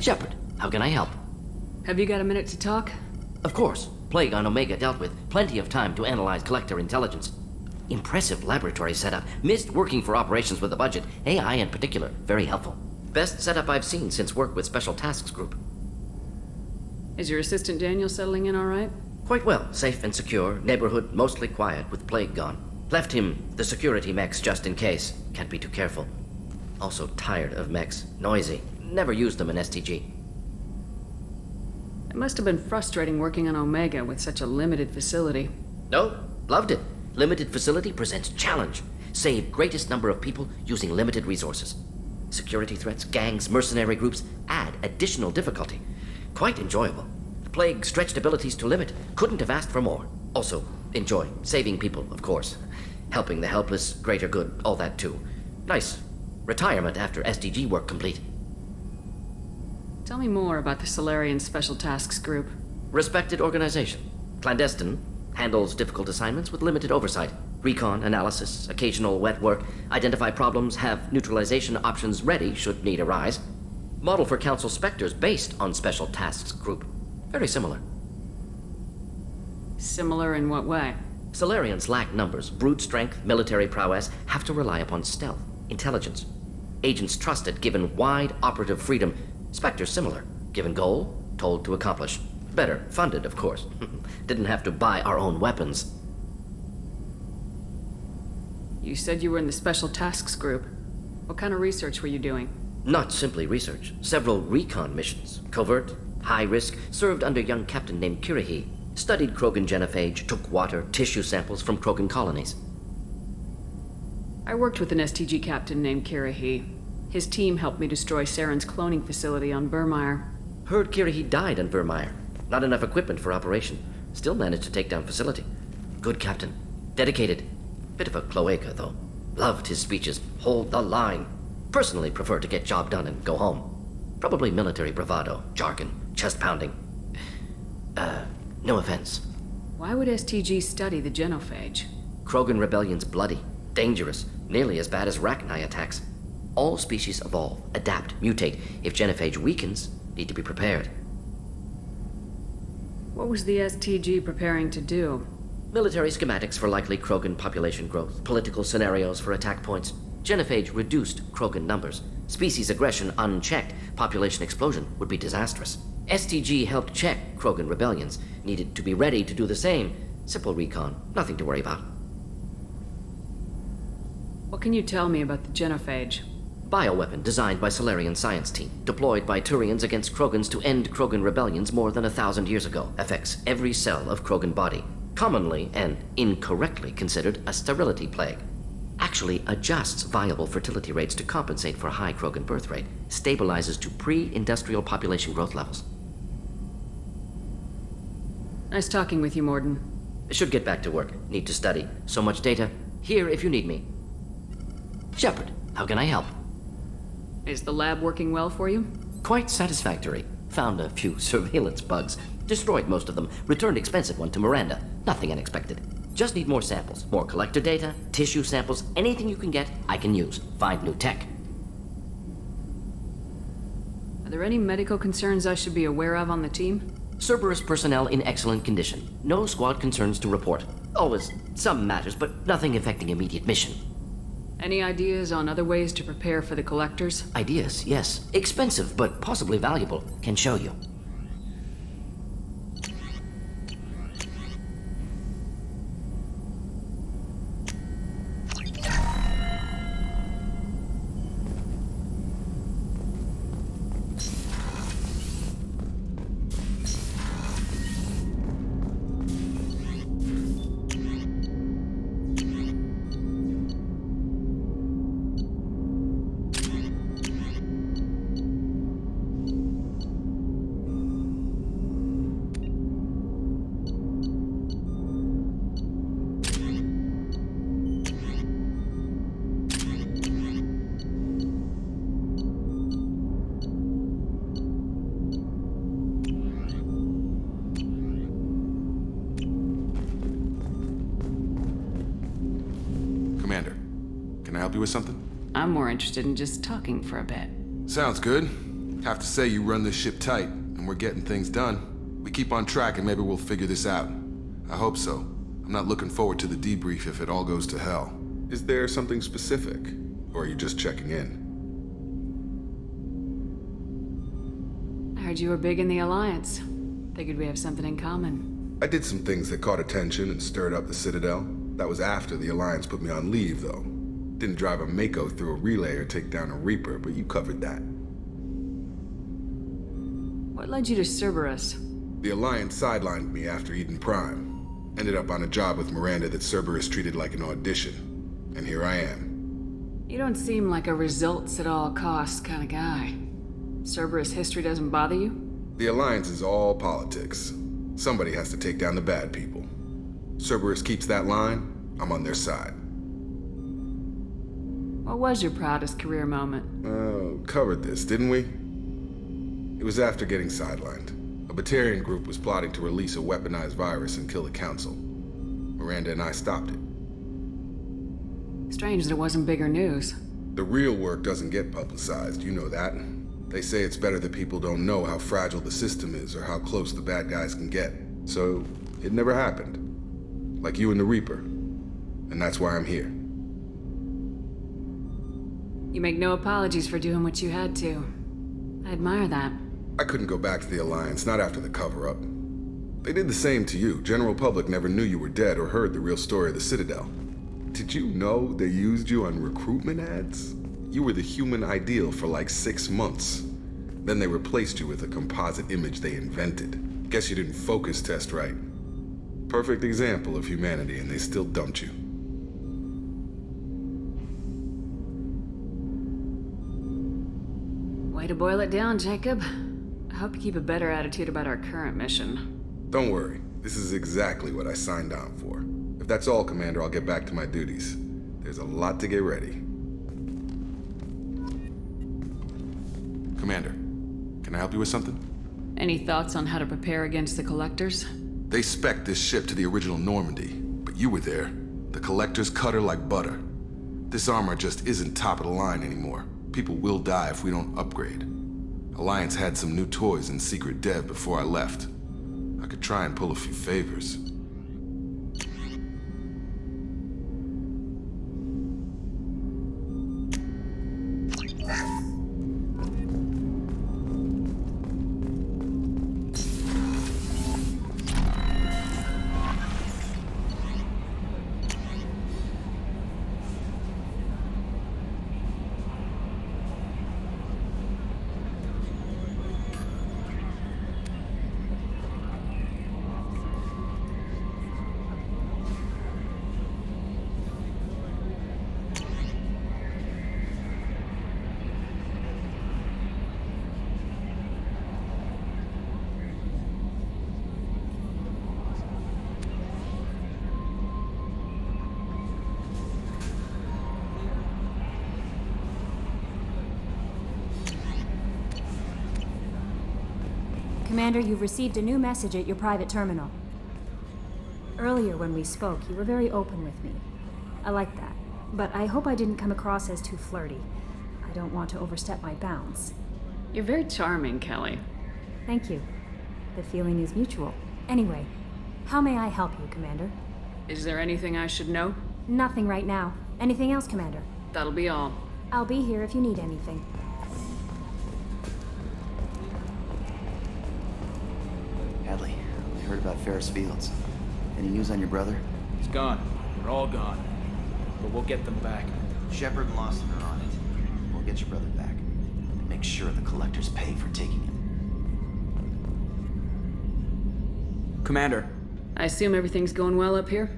Shepard, how can I help? Have you got a minute to talk? Of course. Plague on Omega dealt with. Plenty of time to analyze collector intelligence. Impressive laboratory setup. Missed working for operations with a budget. AI in particular, very helpful. Best setup I've seen since work with Special Tasks Group. Is your assistant Daniel settling in all right? Quite well. Safe and secure. Neighborhood mostly quiet with Plague gone. Left him the security mechs just in case. Can't be too careful. Also tired of mechs. Noisy. Never used them in STG. It must have been frustrating working on Omega with such a limited facility. No, loved it. Limited facility presents challenge. Save greatest number of people using limited resources. Security threats, gangs, mercenary groups add additional difficulty. Quite enjoyable. Plague stretched abilities to limit. Couldn't have asked for more. Also, enjoy. Saving people, of course. Helping the helpless, greater good, all that too. Nice. Retirement after SDG work complete. Tell me more about the Solarian Special Tasks Group. Respected organization. Clandestine. Handles difficult assignments with limited oversight. Recon, analysis, occasional wet work. Identify problems, have neutralization options ready should need arise. Model for Council Spectres based on Special Tasks Group. Very similar. Similar in what way? Solarians lack numbers, brute strength, military prowess, have to rely upon stealth, intelligence. Agents trusted, given wide operative freedom. Spectres similar, given goal, told to accomplish. Better, funded, of course. Didn't have to buy our own weapons. You said you were in the Special Tasks Group. What kind of research were you doing? Not simply research. Several recon missions. Covert, high risk, served under young captain named Kirihi. Studied Krogan genophage, took water, tissue samples from Krogan colonies. I worked with an STG captain named Kirihi. His team helped me destroy Saren's cloning facility on Burmire. Heard Kirihi died on Vermeer. Not enough equipment for operation. Still managed to take down facility. Good captain. Dedicated. Bit of a cloaca, though. Loved his speeches. Hold the line. Personally prefer to get job done and go home. Probably military bravado, jargon, chest pounding. No offense. Why would STG study the genophage? Krogan rebellion's bloody, dangerous, nearly as bad as Rachni attacks. All species evolve, adapt, mutate. If genophage weakens, need to be prepared. What was the STG preparing to do? Military schematics for likely Krogan population growth, political scenarios for attack points. Genophage reduced Krogan numbers. Species aggression unchecked, population explosion would be disastrous. STG helped check Krogan rebellions, needed to be ready to do the same. Simple recon, nothing to worry about. What can you tell me about the genophage? Bioweapon designed by Solarian science team, deployed by Turians against Krogans to end Krogan rebellions more than 1,000 years ago. Affects every cell of Krogan body. Commonly and incorrectly considered a sterility plague. Actually adjusts viable fertility rates to compensate for a high Krogan birth rate. Stabilizes to pre-industrial population growth levels. Nice talking with you, Morden. Should get back to work. Need to study. So much data. Here if you need me. Shepard, how can I help? Is the lab working well for you? Quite satisfactory. Found a few surveillance bugs. Destroyed most of them. Returned expensive one to Miranda. Nothing unexpected. Just need more samples. More collector data, tissue samples, anything you can get, I can use. Find new tech. Are there any medical concerns I should be aware of on the team? Cerberus personnel in excellent condition. No squad concerns to report. Always some matters, but nothing affecting immediate mission. Any ideas on other ways to prepare for the collectors? Ideas, yes. Expensive, but possibly valuable. Can show you. Commander, can I help you with something? I'm more interested in just talking for a bit. Sounds good. Have to say you run this ship tight, and we're getting things done. We keep on track and maybe we'll figure this out. I hope so. I'm not looking forward to the debrief if it all goes to hell. Is there something specific? Or are you just checking in? I heard you were big in the Alliance. Figured we have something in common. I did some things that caught attention and stirred up the Citadel. That was after the Alliance put me on leave, though. Didn't drive a Mako through a relay or take down a Reaper, but you covered that. What led you to Cerberus? The Alliance sidelined me after Eden Prime. Ended up on a job with Miranda that Cerberus treated like an audition. And here I am. You don't seem like a results-at-all-costs kind of guy. Cerberus history doesn't bother you? The Alliance is all politics. Somebody has to take down the bad people. Cerberus keeps that line, I'm on their side. What was your proudest career moment? Covered this, didn't we? It was after getting sidelined. A Batarian group was plotting to release a weaponized virus and kill the Council. Miranda and I stopped it. Strange that it wasn't bigger news. The real work doesn't get publicized, you know that. They say it's better that people don't know how fragile the system is or how close the bad guys can get. So, it never happened. Like you and the Reaper. And that's why I'm here. You make no apologies for doing what you had to. I admire that. I couldn't go back to the Alliance, not after the cover-up. They did the same to you. General public never knew you were dead or heard the real story of the Citadel. Did you know they used you on recruitment ads? You were the human ideal for like 6 months. Then they replaced you with a composite image they invented. Guess you didn't focus test right. Perfect example of humanity, and they still dumped you. Way to boil it down, Jacob. I hope you keep a better attitude about our current mission. Don't worry. This is exactly what I signed on for. If that's all, Commander, I'll get back to my duties. There's a lot to get ready. Commander, can I help you with something? Any thoughts on how to prepare against the Collectors? They spec'd this ship to the original Normandy, but you were there. The Collectors cut her like butter. This armor just isn't top of the line anymore. People will die if we don't upgrade. Alliance had some new toys in secret dev before I left. I could try and pull a few favors. Commander, you've received a new message at your private terminal. Earlier when we spoke, you were very open with me. I like that, but I hope I didn't come across as too flirty. I don't want to overstep my bounds. You're very charming, Kelly. Thank you. The feeling is mutual. Anyway, how may I help you, Commander? Is there anything I should know? Nothing right now. Anything else, Commander? That'll be all. I'll be here if you need anything. Hadley, I heard about Ferris Fields. Any news on your brother? He's gone. They're all gone. But we'll get them back. Shepard and Lawson are on it. We'll get your brother back. And make sure the Collectors pay for taking him. Commander, I assume everything's going well up here?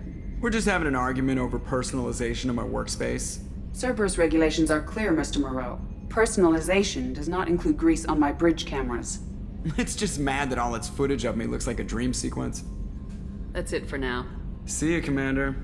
We're just having an argument over personalization of my workspace. Cerberus regulations are clear, Mr. Moreau. Personalization does not include grease on my bridge cameras. It's just mad that all its footage of me looks like a dream sequence. That's it for now. See you, Commander.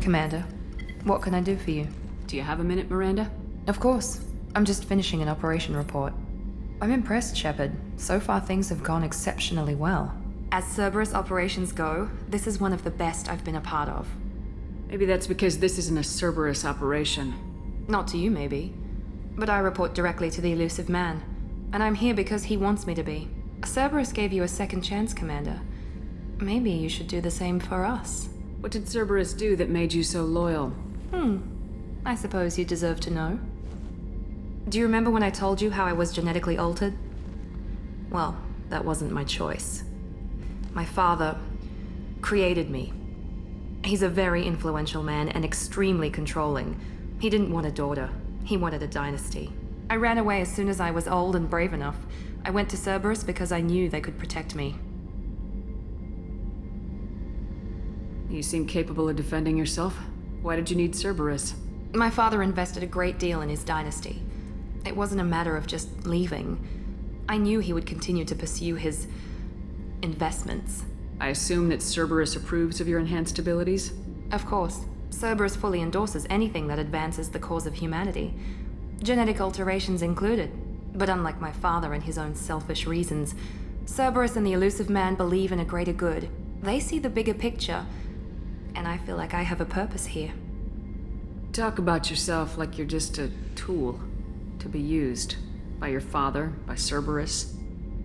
Commander. What can I do for you? Do you have a minute, Miranda? Of course. I'm just finishing an operation report. I'm impressed, Shepard. So far things have gone exceptionally well. As Cerberus operations go, this is one of the best I've been a part of. Maybe that's because this isn't a Cerberus operation. Not to you, maybe. But I report directly to the elusive man. And I'm here because he wants me to be. Cerberus gave you a second chance, Commander. Maybe you should do the same for us. What did Cerberus do that made you so loyal? I suppose you deserve to know. Do you remember when I told you how I was genetically altered? Well, that wasn't my choice. My father created me. He's a very influential man and extremely controlling. He didn't want a daughter. He wanted a dynasty. I ran away as soon as I was old and brave enough. I went to Cerberus because I knew they could protect me. You seem capable of defending yourself. Why did you need Cerberus? My father invested a great deal in his dynasty. It wasn't a matter of just leaving. I knew he would continue to pursue his investments. I assume that Cerberus approves of your enhanced abilities? Of course. Cerberus fully endorses anything that advances the cause of humanity. Genetic alterations included. But unlike my father and his own selfish reasons, Cerberus and the elusive man believe in a greater good. They see the bigger picture, and I feel like I have a purpose here. Talk about yourself like you're just a tool to be used by your father, by Cerberus.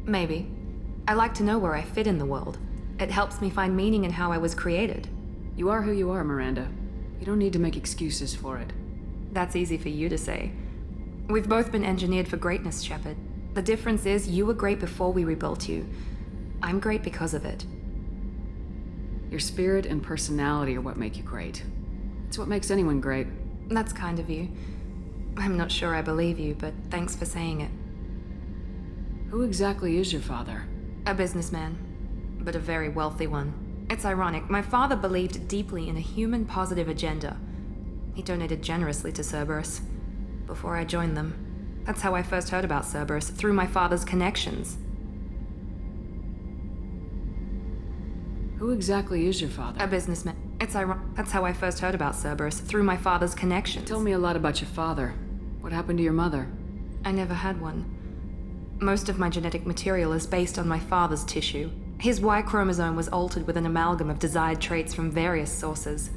Maybe. I like to know where I fit in the world. It helps me find meaning in how I was created. You are who you are, Miranda. You don't need to make excuses for it. That's easy for you to say. We've both been engineered for greatness, Shepard. The difference is you were great before we rebuilt you. I'm great because of it. Your spirit and personality are what make you great. It's what makes anyone great. That's kind of you. I'm not sure I believe you, but thanks for saying it. Who exactly is your father? A businessman, but a very wealthy one. It's ironic. My father believed deeply in a human-positive agenda. He donated generously to Cerberus before I joined them. That's how I first heard about Cerberus, through my father's connections. Who exactly is your father? A businessman. That's how I first heard about Cerberus, through my father's connections. Tell me a lot about your father. What happened to your mother? I never had one. Most of my genetic material is based on my father's tissue. His Y chromosome was altered with an amalgam of desired traits from various sources.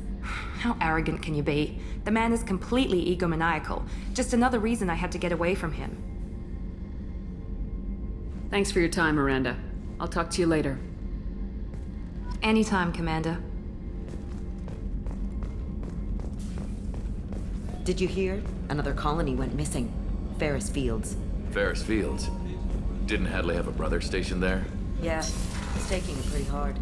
How arrogant can you be? The man is completely egomaniacal. Just another reason I had to get away from him. Thanks for your time, Miranda. I'll talk to you later. Anytime, Commander. Did you hear? Another colony went missing. Ferris Fields. Ferris Fields? Didn't Hadley have a brother stationed there? Yeah, it's taking it pretty hard.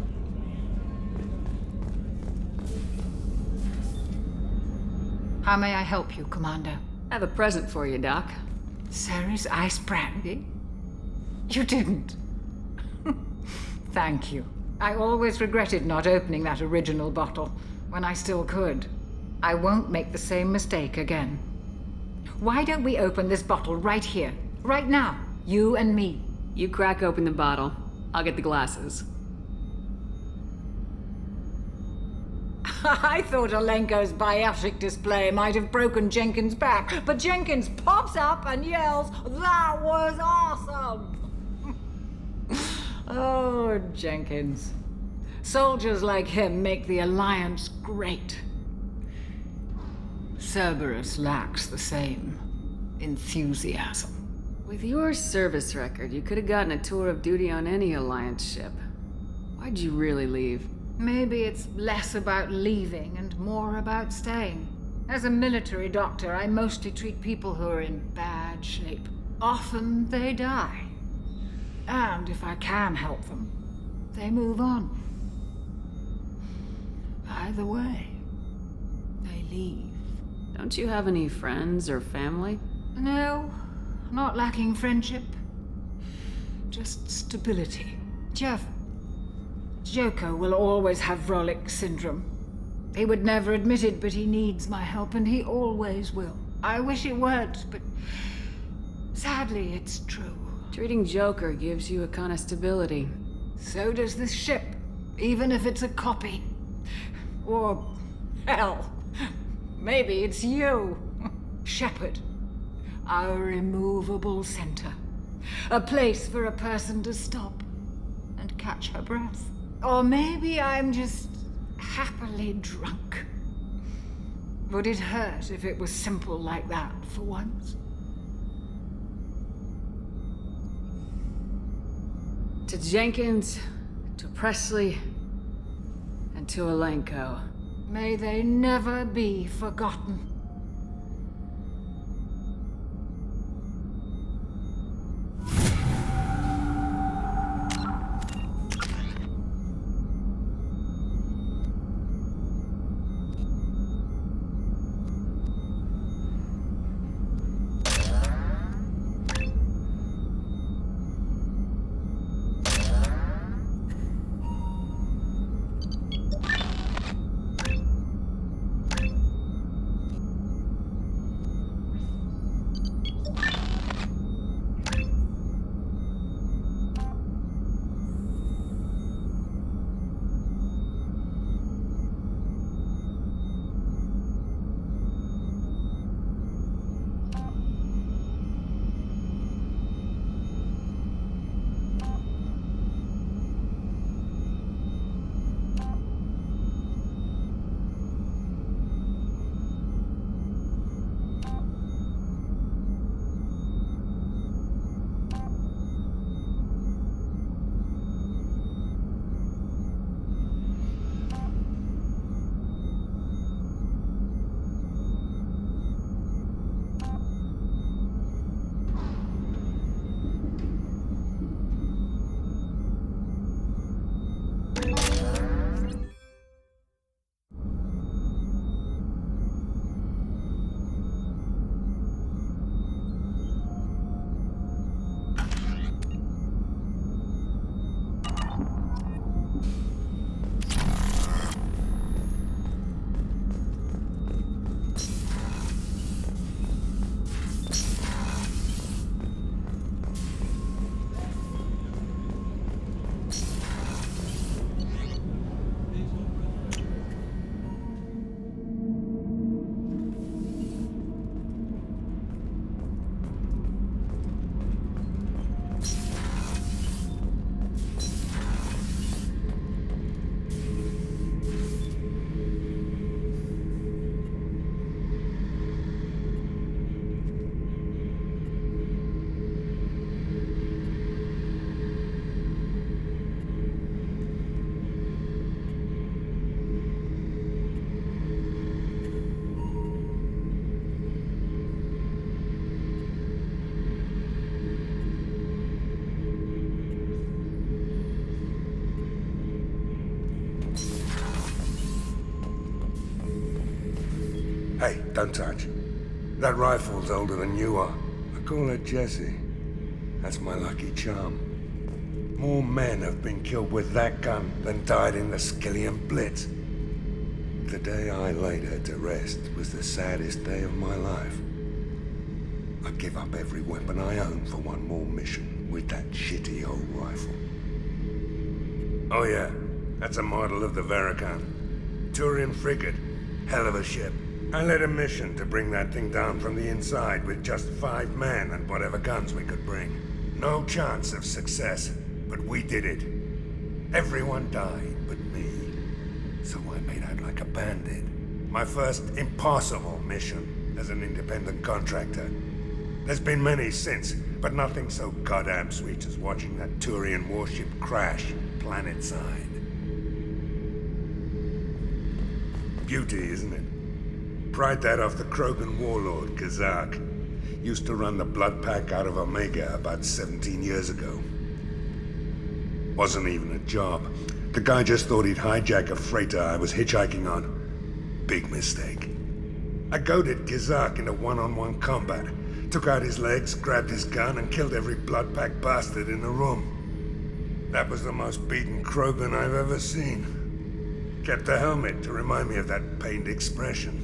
How may I help you, Commander? I have a present for you, Doc. Ceres ice brandy? You didn't. Thank you. I always regretted not opening that original bottle when I still could. I won't make the same mistake again. Why don't we open this bottle right here, right now? You and me. You crack open the bottle. I'll get the glasses. I thought Alenko's biotic display might have broken Jenkins' back, but Jenkins pops up and yells, "That was awesome!" Oh, Jenkins. Soldiers like him make the Alliance great. Cerberus lacks the same enthusiasm. With your service record, you could have gotten a tour of duty on any Alliance ship. Why'd you really leave? Maybe it's less about leaving and more about staying. As a military doctor, I mostly treat people who are in bad shape. Often they die. And if I can help them, they move on. Either way, they leave. Don't you have any friends or family? No, not lacking friendship. Just stability. Jeff, Joker will always have Vrolic syndrome. He would never admit it, but he needs my help, and he always will. I wish it weren't, but sadly, it's true. Treating Joker gives you a kind of stability. So does this ship, even if it's a copy. Or hell, maybe it's you. Shepherd. Our immovable center. A place for a person to stop and catch her breath. Or maybe I'm just happily drunk. Would it hurt if it was simple like that for once? To Jenkins, to Presley, and to Alenko. May they never be forgotten. Hey, don't touch. That rifle's older than you are. I call her Jessie. That's my lucky charm. More men have been killed with that gun than died in the Skillian Blitz. The day I laid her to rest was the saddest day of my life. I give up every weapon I own for one more mission with that shitty old rifle. Oh yeah, that's a model of the Veracon. Turian frigate. Hell of a ship. I led a mission to bring that thing down from the inside with just 5 men and whatever guns we could bring. No chance of success, but we did it. Everyone died but me. So I made out like a bandit. My first impossible mission as an independent contractor. There's been many since, but nothing so goddamn sweet as watching that Turian warship crash planet-side. Beauty, isn't it? Pried that off the Krogan warlord, Kazak. Used to run the blood pack out of Omega about 17 years ago. Wasn't even a job. The guy just thought he'd hijack a freighter I was hitchhiking on. Big mistake. I goaded Kazak into one-on-one combat. Took out his legs, grabbed his gun, and killed every blood pack bastard in the room. That was the most beaten Krogan I've ever seen. Kept a helmet to remind me of that pained expression.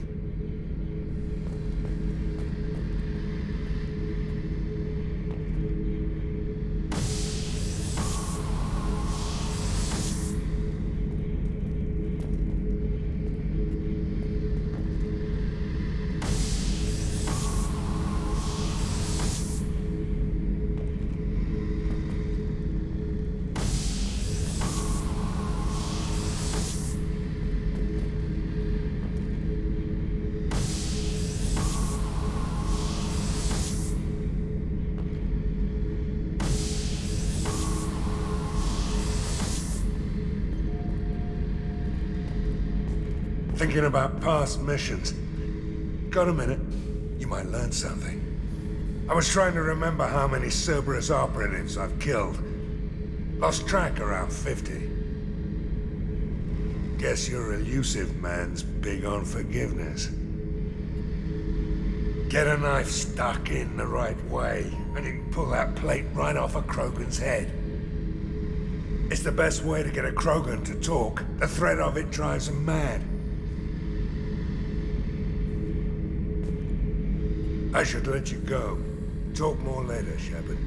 Thinking about past missions. Got a minute? You might learn something. I was trying to remember how many Cerberus operatives I've killed. Lost track around 50. Guess your elusive man's big on forgiveness. Get a knife stuck in the right way, and you can pull that plate right off a Krogan's head. It's the best way to get a Krogan to talk. The threat of it drives him mad. I should let you go. Talk more later, Shepard.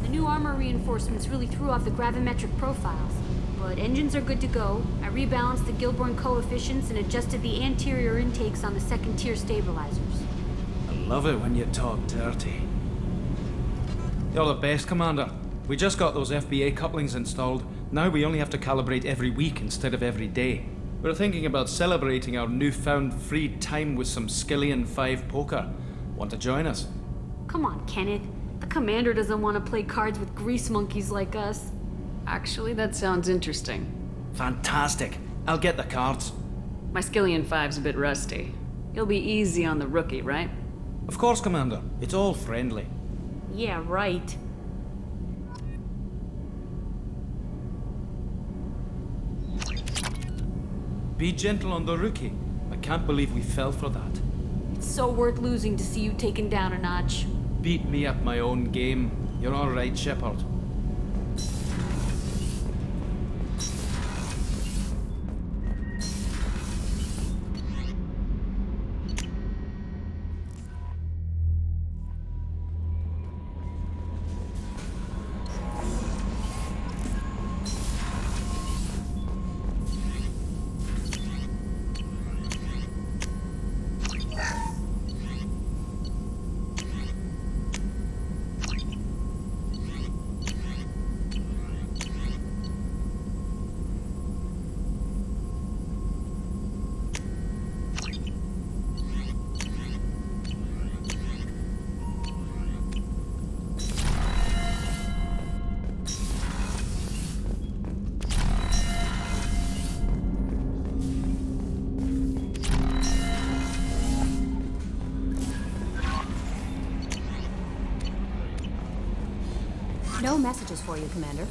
The new armor reinforcements really threw off the gravimetric profiles. But engines are good to go. I rebalanced the Gilborn coefficients and adjusted the anterior intakes on the second-tier stabilizers. I love it when you talk dirty. You're the best, Commander. We just got those FBA couplings installed. Now we only have to calibrate every week instead of every day. We're thinking about celebrating our newfound free time with some Skillian 5 poker. Want to join us? Come on, Kenneth. The commander doesn't want to play cards with grease monkeys like us. Actually, that sounds interesting. Fantastic. I'll get the cards. My Skillian 5's a bit rusty. You'll be easy on the rookie, right? Of course, Commander. It's all friendly. Yeah, right. Be gentle on the rookie. I can't believe we fell for that. It's so worth losing to see you taken down a notch. Beat me at my own game. You're all right, Shepard. No messages for you, Commander.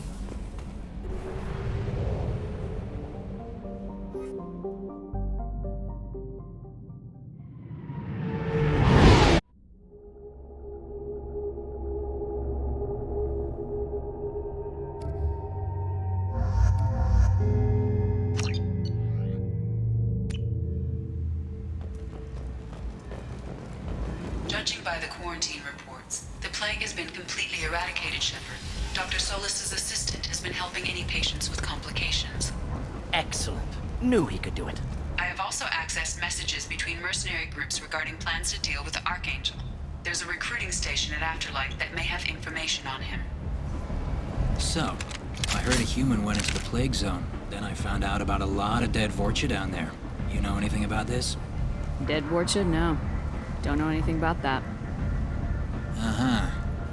Judging by the quarantine reports, the plague has been completely eradicated, Shepard. Dr. Solis's assistant has been helping any patients with complications. Excellent. Knew he could do it. I have also accessed messages between mercenary groups regarding plans to deal with the Archangel. There's a recruiting station at Afterlight that may have information on him. So, I heard a human went into the plague zone. Then I found out about a lot of dead Vorcha down there. You know anything about this? Dead Vorcha? No. Don't know anything about that. Uh-huh.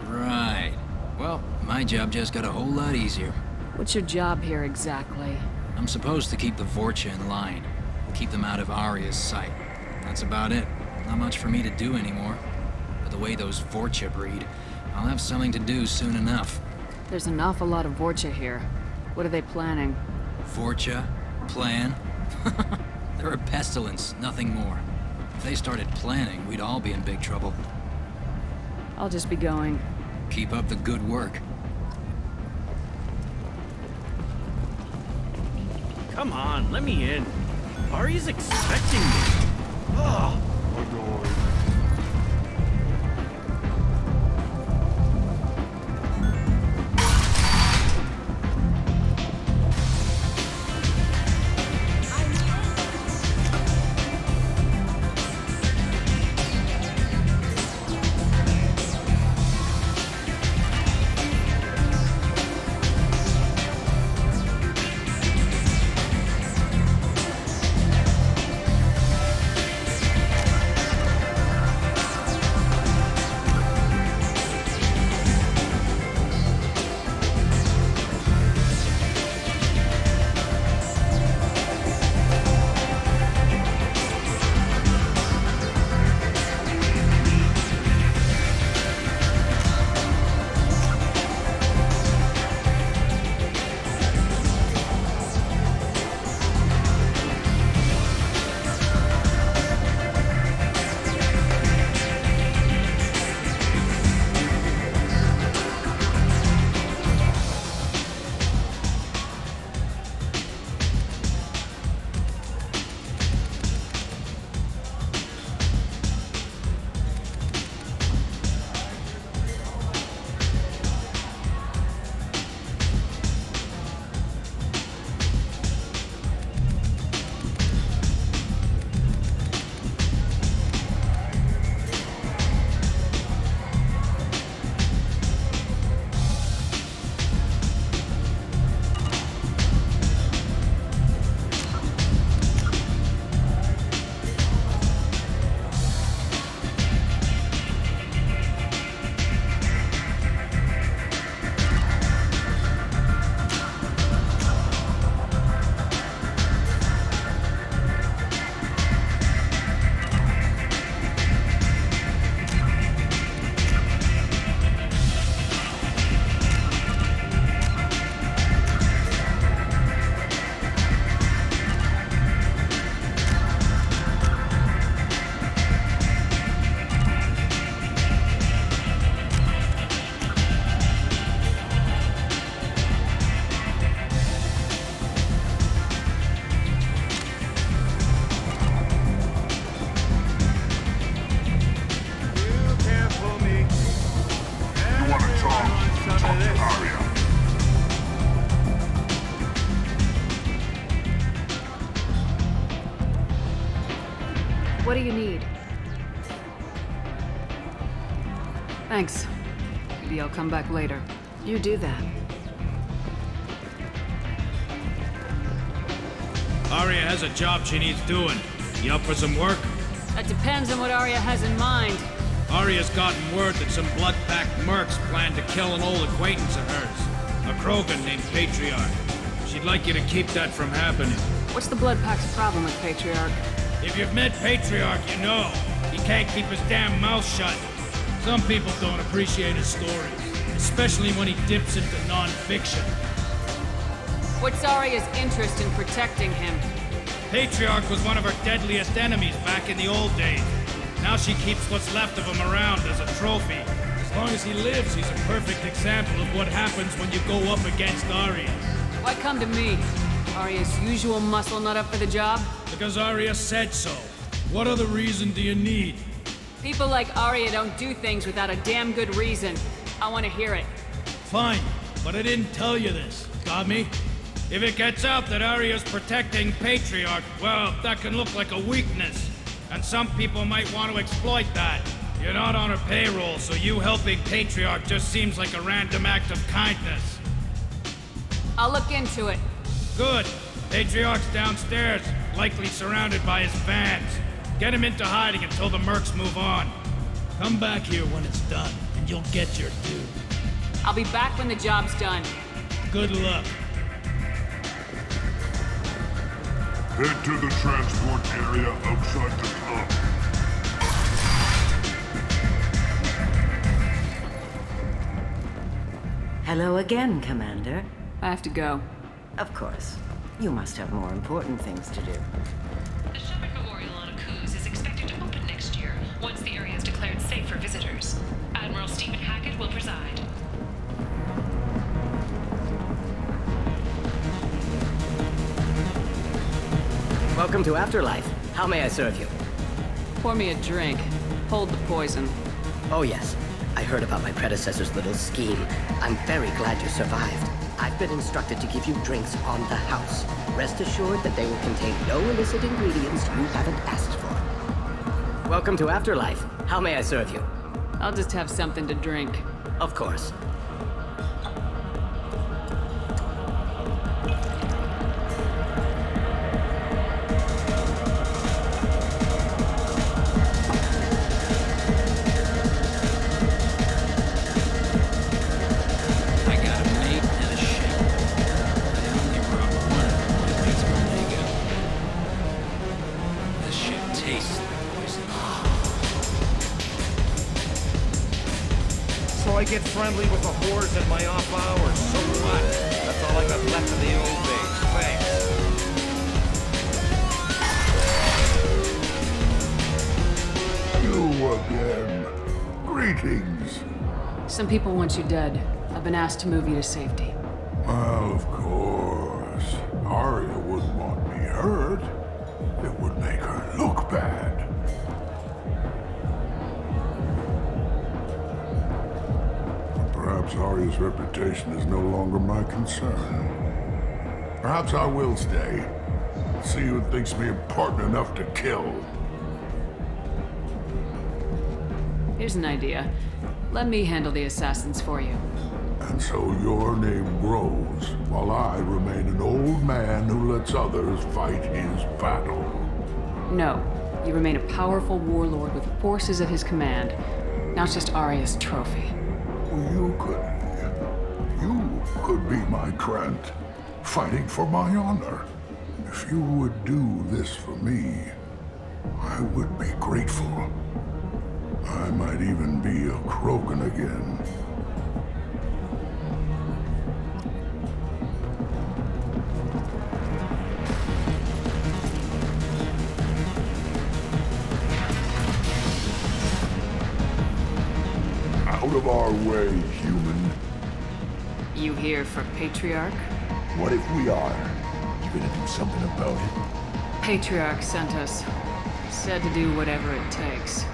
Right. Well, my job just got a whole lot easier. What's your job here exactly? I'm supposed to keep the Vorcha in line. Keep them out of Arya's sight. That's about it. Not much for me to do anymore. But the way those Vorcha breed, I'll have something to do soon enough. There's an awful lot of Vorcha here. What are they planning? Vorcha? Plan? They're a pestilence, nothing more. If they started planning, we'd all be in big trouble. I'll just be going. Keep up the good work. Come on, let me in. Ari's expecting me. Ugh. What do you need? Thanks. Maybe I'll come back later. You do that. Arya has a job she needs doing. You up for some work? That depends on what Arya has in mind. Arya's gotten word that some blood-packed mercs plan to kill an old acquaintance of hers. A Krogan named Patriarch. She'd like you to keep that from happening. What's the Blood Pack's problem with Patriarch? If you've met Patriarch, you know. He can't keep his damn mouth shut. Some people don't appreciate his stories, especially when he dips into non-fiction. What's Arya's interest in protecting him? Patriarch was one of her deadliest enemies back in the old days. Now she keeps what's left of him around as a trophy. As long as he lives, he's a perfect example of what happens when you go up against Arya. Why come to me? Arya's usual muscle not up for the job? Because Arya said so. What other reason do you need? People like Arya don't do things without a damn good reason. I want to hear it. Fine, but I didn't tell you this. Got me? If it gets out that Arya's protecting Patriarch, well, that can look like a weakness. And some people might want to exploit that. You're not on her payroll, so you helping Patriarch just seems like a random act of kindness. I'll look into it. Good. Patriarch's downstairs, likely surrounded by his fans. Get him into hiding until the mercs move on. Come back here when it's done, and you'll get your due. I'll be back when the job's done. Good luck. Head to the transport area outside the club. Hello again, Commander. I have to go. Of course. You must have more important things to do. The Shepherd Memorial on Akuz is expected to open next year, once the area is declared safe for visitors. Admiral Stephen Hackett will preside. Welcome to Afterlife. How may I serve you? Pour me a drink. Hold the poison. Oh yes, I heard about my predecessor's little scheme. I'm very glad you survived. I've been instructed to give you drinks on the house. Rest assured that they will contain no illicit ingredients you haven't asked for. Welcome to Afterlife. How may I serve you? I'll just have something to drink. Of course. I get friendly with the whores at my off hours. So what? That's all I got left of the old days. Thanks. You again. Greetings. Some people want you dead. I've been asked to move you to safety. Well, of course. Arya wouldn't want me hurt. It would make her look bad. Perhaps Arya's reputation is no longer my concern. Perhaps I will stay. See who thinks me important enough to kill. Here's an idea. Let me handle the assassins for you. And so your name grows, while I remain an old man who lets others fight his battle. No. You remain a powerful warlord with forces at his command. Not just Arya's trophy. You could be my Krant, fighting for my honor. If you would do this for me, I would be grateful. I might even be a Krogan again. Out of our way, human. You here for Patriarch? What if we are? You gonna do something about it? Patriarch sent us. Said to do whatever it takes.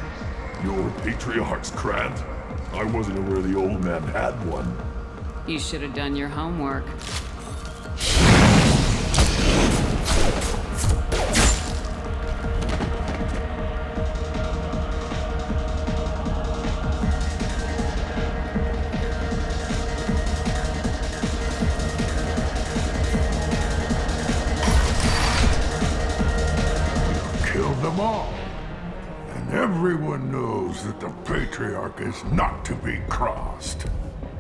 You're Patriarch's Krant? I wasn't aware the old man had one. You should have done your homework. them all. And everyone knows that the Patriarch is not to be crossed.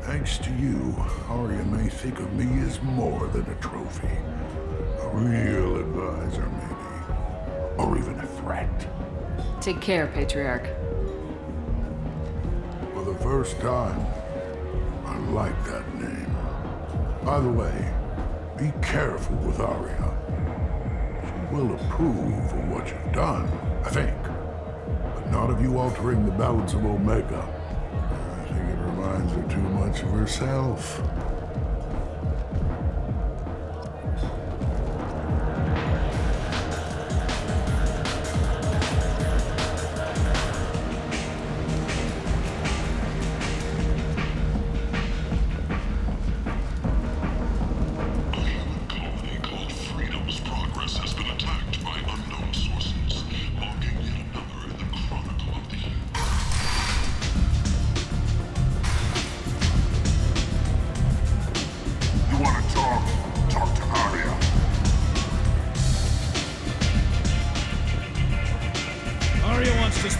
Thanks to you, Arya may think of me as more than a trophy. A real advisor, maybe. Or even a threat. Take care, Patriarch. For the first time, I like that name. By the way, be careful with Arya. She will approve of what you've done, I think. But not of you altering the balance of Omega. I think it reminds her too much of herself.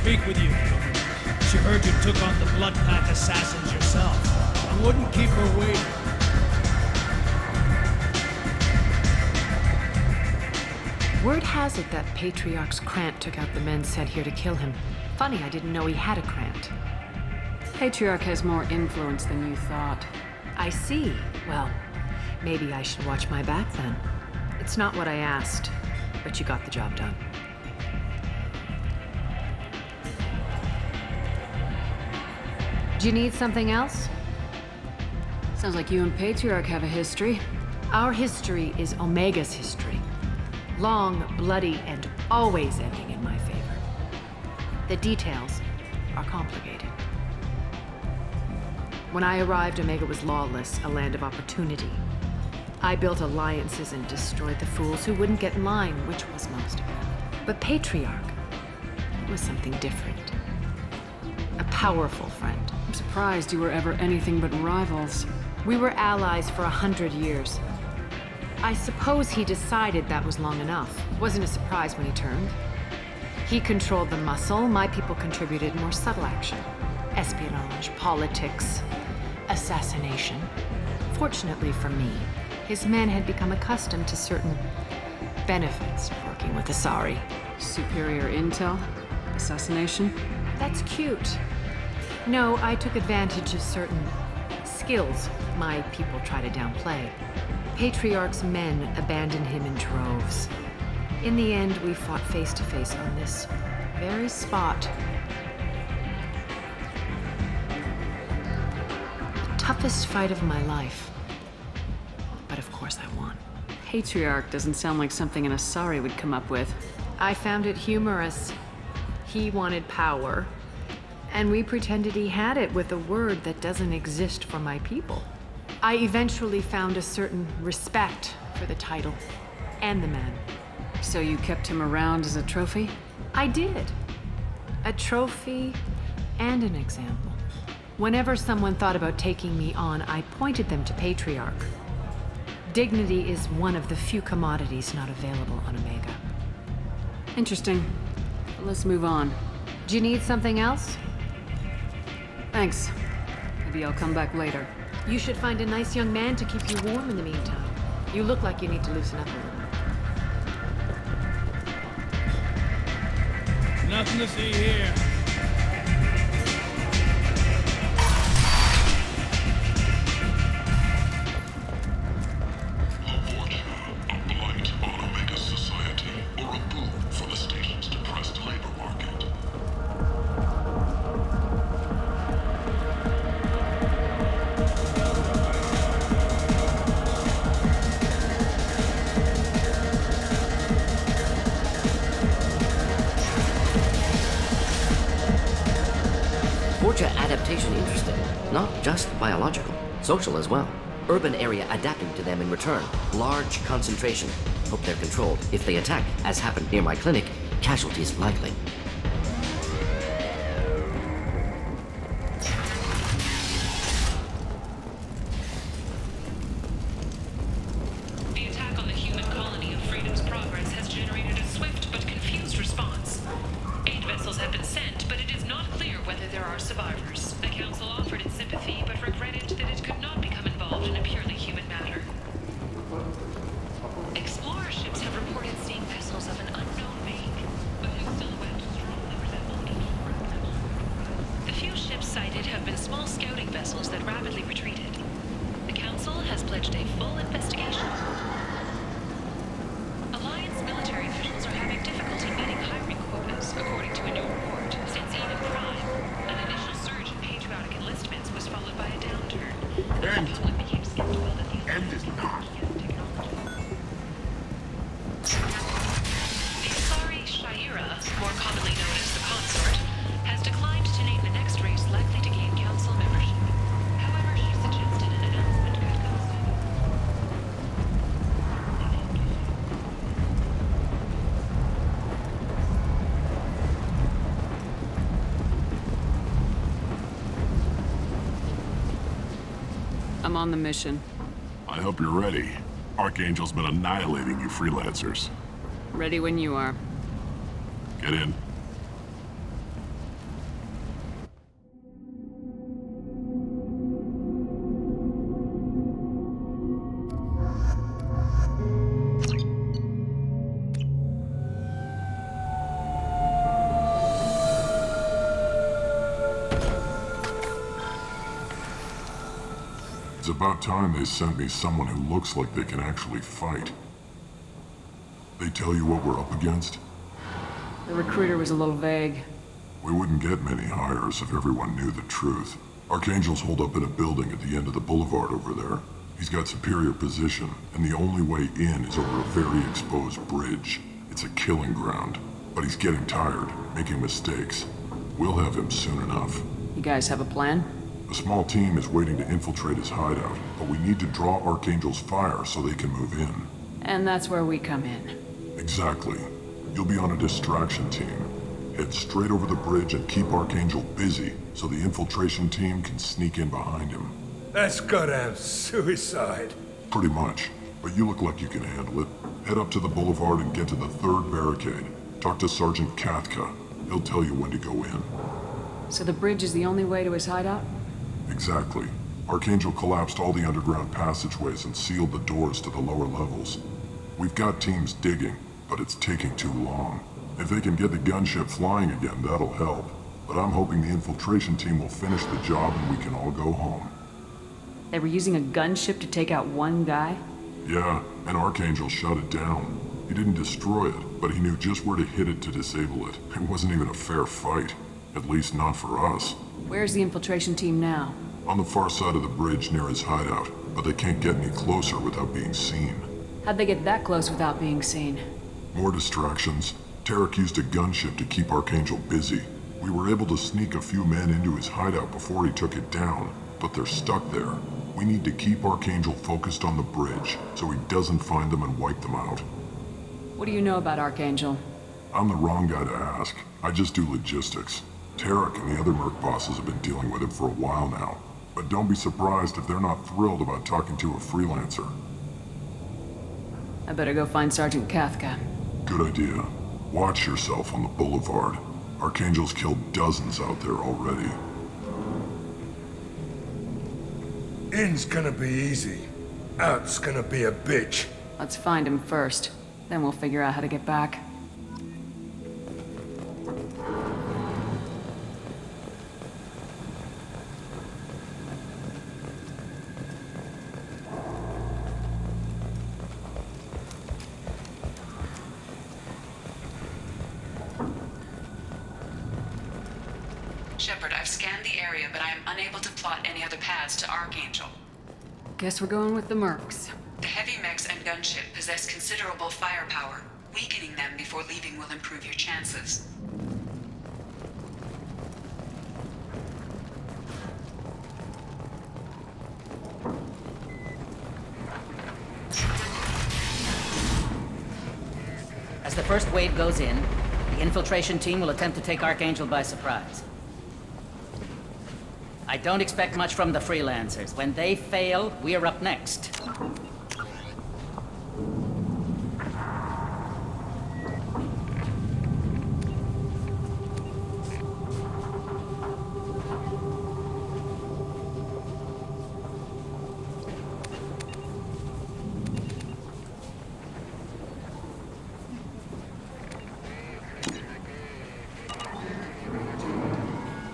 Speak with you. She heard you took on the Blood Pack assassins yourself. I wouldn't keep her waiting. Word has it that Patriarch's Krant took out the men sent here to kill him. Funny, I didn't know he had a Krant. Patriarch has more influence than you thought. I see. Well, maybe I should watch my back then. It's not what I asked, but you got the job done. Do you need something else? Sounds like you and Patriarch have a history. Our history is Omega's history. Long, bloody, and always ending in my favor. The details are complicated. When I arrived, Omega was lawless, a land of opportunity. I built alliances and destroyed the fools who wouldn't get in line, which was most of them. But Patriarch was something different. A powerful friend. I'm surprised you were ever anything but rivals. We were allies for 100 years. I suppose he decided that was long enough. Wasn't a surprise when he turned. He controlled the muscle, my people contributed more subtle action. Espionage, politics, assassination. Fortunately for me, his men had become accustomed to certain benefits of working with Asari. Superior intel? Assassination? That's cute. No, I took advantage of certain skills my people try to downplay. Patriarch's men abandoned him in droves. In the end, we fought face to face on this very spot. The toughest fight of my life. But of course I won. Patriarch doesn't sound like something an Asari would come up with. I found it humorous. He wanted power. And we pretended he had it with a word that doesn't exist for my people. I eventually found a certain respect for the title and the man. So you kept him around as a trophy? I did. A trophy and an example. Whenever someone thought about taking me on, I pointed them to Patriarch. Dignity is one of the few commodities not available on Omega. Interesting. But let's move on. Do you need something else? Thanks. Maybe I'll come back later. You should find a nice young man to keep you warm in the meantime. You look like you need to loosen up a little. Nothing to see here. Adaptation interesting. Not just biological, social as well. Urban area adapting to them in return. Large concentration. Hope they're controlled. If they attack, as happened near my clinic, casualties likely. The attack on the human colony of Freedom's Progress has generated a swift but confused response. The sorry Shaira, more commonly known as the Consort, has declined to name the next race likely to gain council membership. However, she suggested an announcement could come soon. I'm on the mission. I hope you're ready. Archangel's been annihilating you freelancers. Ready when you are. Get in. It's about time they sent me someone who looks like they can actually fight. They tell you what we're up against? The recruiter was a little vague. We wouldn't get many hires if everyone knew the truth. Archangel's holed up in a building at the end of the boulevard over there. He's got superior position, and the only way in is over a very exposed bridge. It's a killing ground. But he's getting tired, making mistakes. We'll have him soon enough. You guys have a plan? A small team is waiting to infiltrate his hideout, but we need to draw Archangel's fire so they can move in. And that's where we come in. Exactly. You'll be on a distraction team. Head straight over the bridge and keep Archangel busy so the infiltration team can sneak in behind him. That's goddamn suicide. Pretty much. But you look like you can handle it. Head up to the boulevard and get to the third barricade. Talk to Sergeant Kathka. He'll tell you when to go in. So the bridge is the only way to his hideout? Exactly. Archangel collapsed all the underground passageways and sealed the doors to the lower levels. We've got teams digging, but it's taking too long. If they can get the gunship flying again, that'll help. But I'm hoping the infiltration team will finish the job and we can all go home. They were using a gunship to take out one guy? Yeah, and Archangel shut it down. He didn't destroy it, but he knew just where to hit it to disable it. It wasn't even a fair fight. At least not for us. Where's the infiltration team now? On the far side of the bridge near his hideout, but they can't get any closer without being seen. How'd they get that close without being seen? More distractions. Tarek used a gunship to keep Archangel busy. We were able to sneak a few men into his hideout before he took it down, but they're stuck there. We need to keep Archangel focused on the bridge so he doesn't find them and wipe them out. What do you know about Archangel? I'm the wrong guy to ask. I just do logistics. Tarek and the other merc bosses have been dealing with him for a while now. But don't be surprised if they're not thrilled about talking to a freelancer. I better go find Sergeant Kathka. Good idea. Watch yourself on the boulevard. Archangel's killed dozens out there already. In's gonna be easy. Out's gonna be a bitch. Let's find him first. Then we'll figure out how to get back. Shepard, I've scanned the area, but I am unable to plot any other paths to Archangel. Guess we're going with the mercs. The heavy mechs and gunship possess considerable firepower. Weakening them before leaving will improve your chances. As the first wave goes in, the infiltration team will attempt to take Archangel by surprise. I don't expect much from the freelancers. When they fail, we're up next.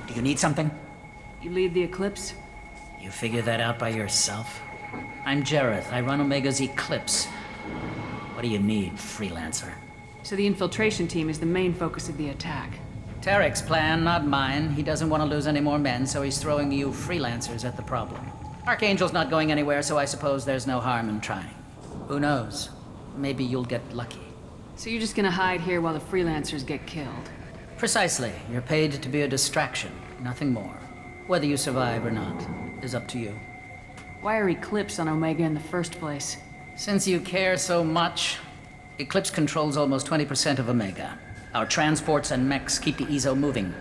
Do you need something? You lead the Eclipse? You figure that out by yourself? I'm Jareth. I run Omega's Eclipse. What do you need, freelancer? So the infiltration team is the main focus of the attack. Tarek's plan, not mine. He doesn't want to lose any more men, so he's throwing you freelancers at the problem. Archangel's not going anywhere, so I suppose there's no harm in trying. Who knows? Maybe you'll get lucky. So you're just gonna hide here while the freelancers get killed? Precisely. You're paid to be a distraction, nothing more. Whether you survive or not is up to you. Why are Eclipse on Omega in the first place? Since you care so much, Eclipse controls almost 20% of Omega. Our transports and mechs keep the EZO moving.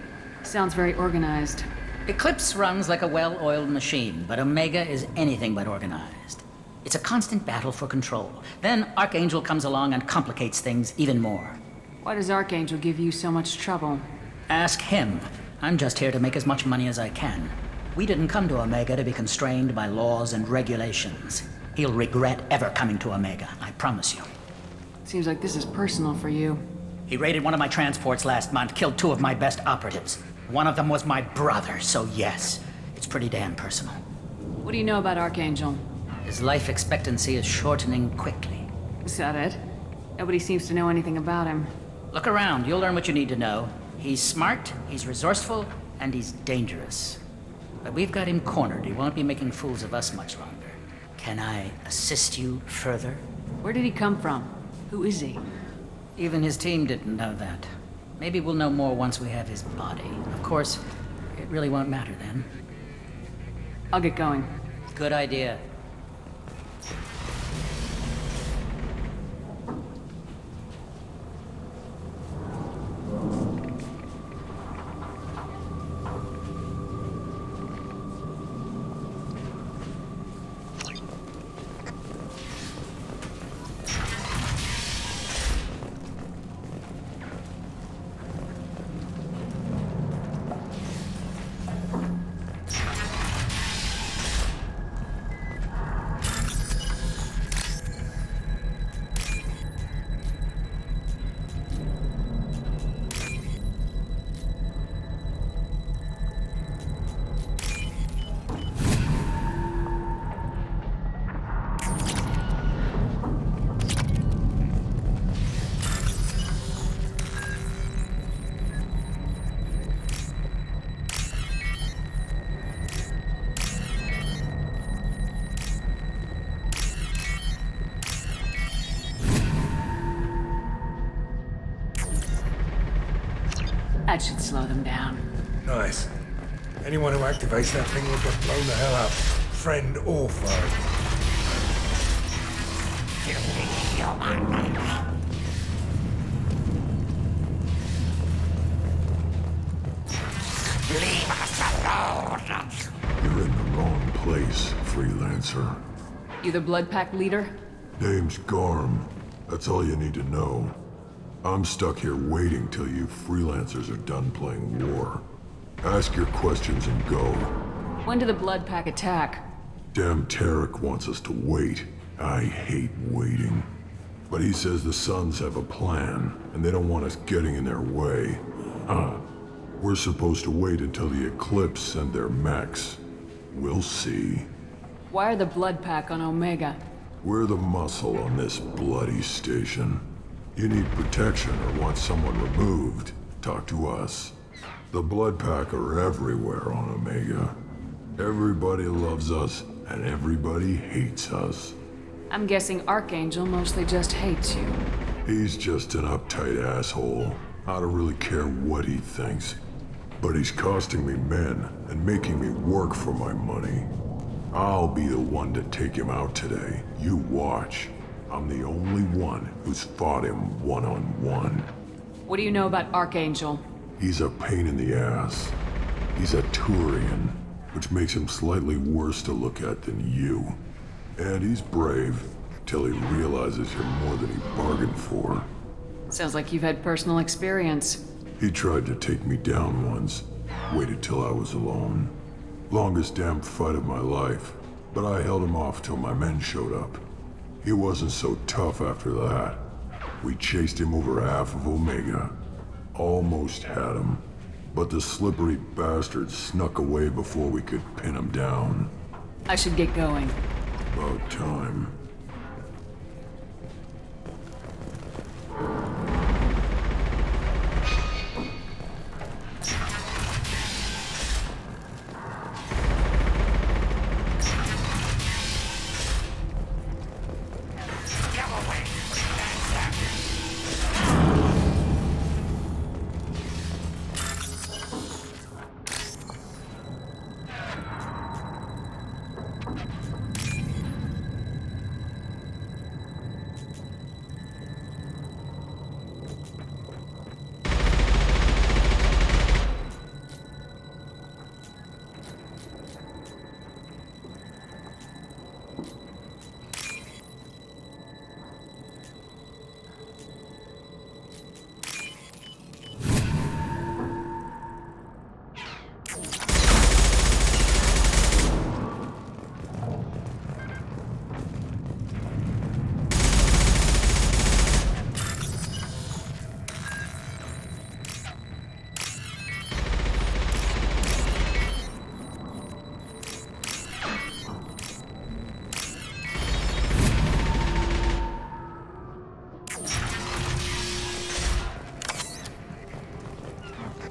Sounds very organized. Eclipse runs like a well-oiled machine, but Omega is anything but organized. It's a constant battle for control. Then Archangel comes along and complicates things even more. Why does Archangel give you so much trouble? Ask him. I'm just here to make as much money as I can. We didn't come to Omega to be constrained by laws and regulations. He'll regret ever coming to Omega, I promise you. Seems like this is personal for you. He raided one of my transports last month, killed 2 of my best operatives. One of them was my brother, so yes, it's pretty damn personal. What do you know about Archangel? His life expectancy is shortening quickly. Is that it? Nobody seems to know anything about him. Look around, you'll learn what you need to know. He's smart, he's resourceful, and he's dangerous. But we've got him cornered. He won't be making fools of us much longer. Can I assist you further? Where did he come from? Who is he? Even his team didn't know that. Maybe we'll know more once we have his body. Of course, it really won't matter then. I'll get going. Good idea. That should slow them down. Nice. Anyone who activates that thing will get blown the hell up. Friend or foe. Leave us alone! You're in the wrong place, freelancer. You the Blood Pack leader? Name's Garm. That's all you need to know. I'm stuck here waiting till you freelancers are done playing war. Ask your questions and go. When did the Blood Pack attack? Damn Tarek wants us to wait. I hate waiting. But he says the Suns have a plan, and they don't want us getting in their way. We're supposed to wait until the Eclipse send their mechs. We'll see. Why are the Blood Pack on Omega? We're the muscle on this bloody station. You need protection or want someone removed, talk to us. The Blood Pack are everywhere on Omega. Everybody loves us, and everybody hates us. I'm guessing Archangel mostly just hates you. He's just an uptight asshole. I don't really care what he thinks. But he's costing me men and making me work for my money. I'll be the one to take him out today. You watch. I'm the only one who's fought him one-on-one. What do you know about Archangel? He's a pain in the ass. He's a Turian, which makes him slightly worse to look at than you. And he's brave, till he realizes you're more than he bargained for. Sounds like you've had personal experience. He tried to take me down once. Waited till I was alone. Longest damn fight of my life. But I held him off till my men showed up. He wasn't so tough after that. We chased him over half of Omega. Almost had him. But the slippery bastard snuck away before we could pin him down. I should get going. About time.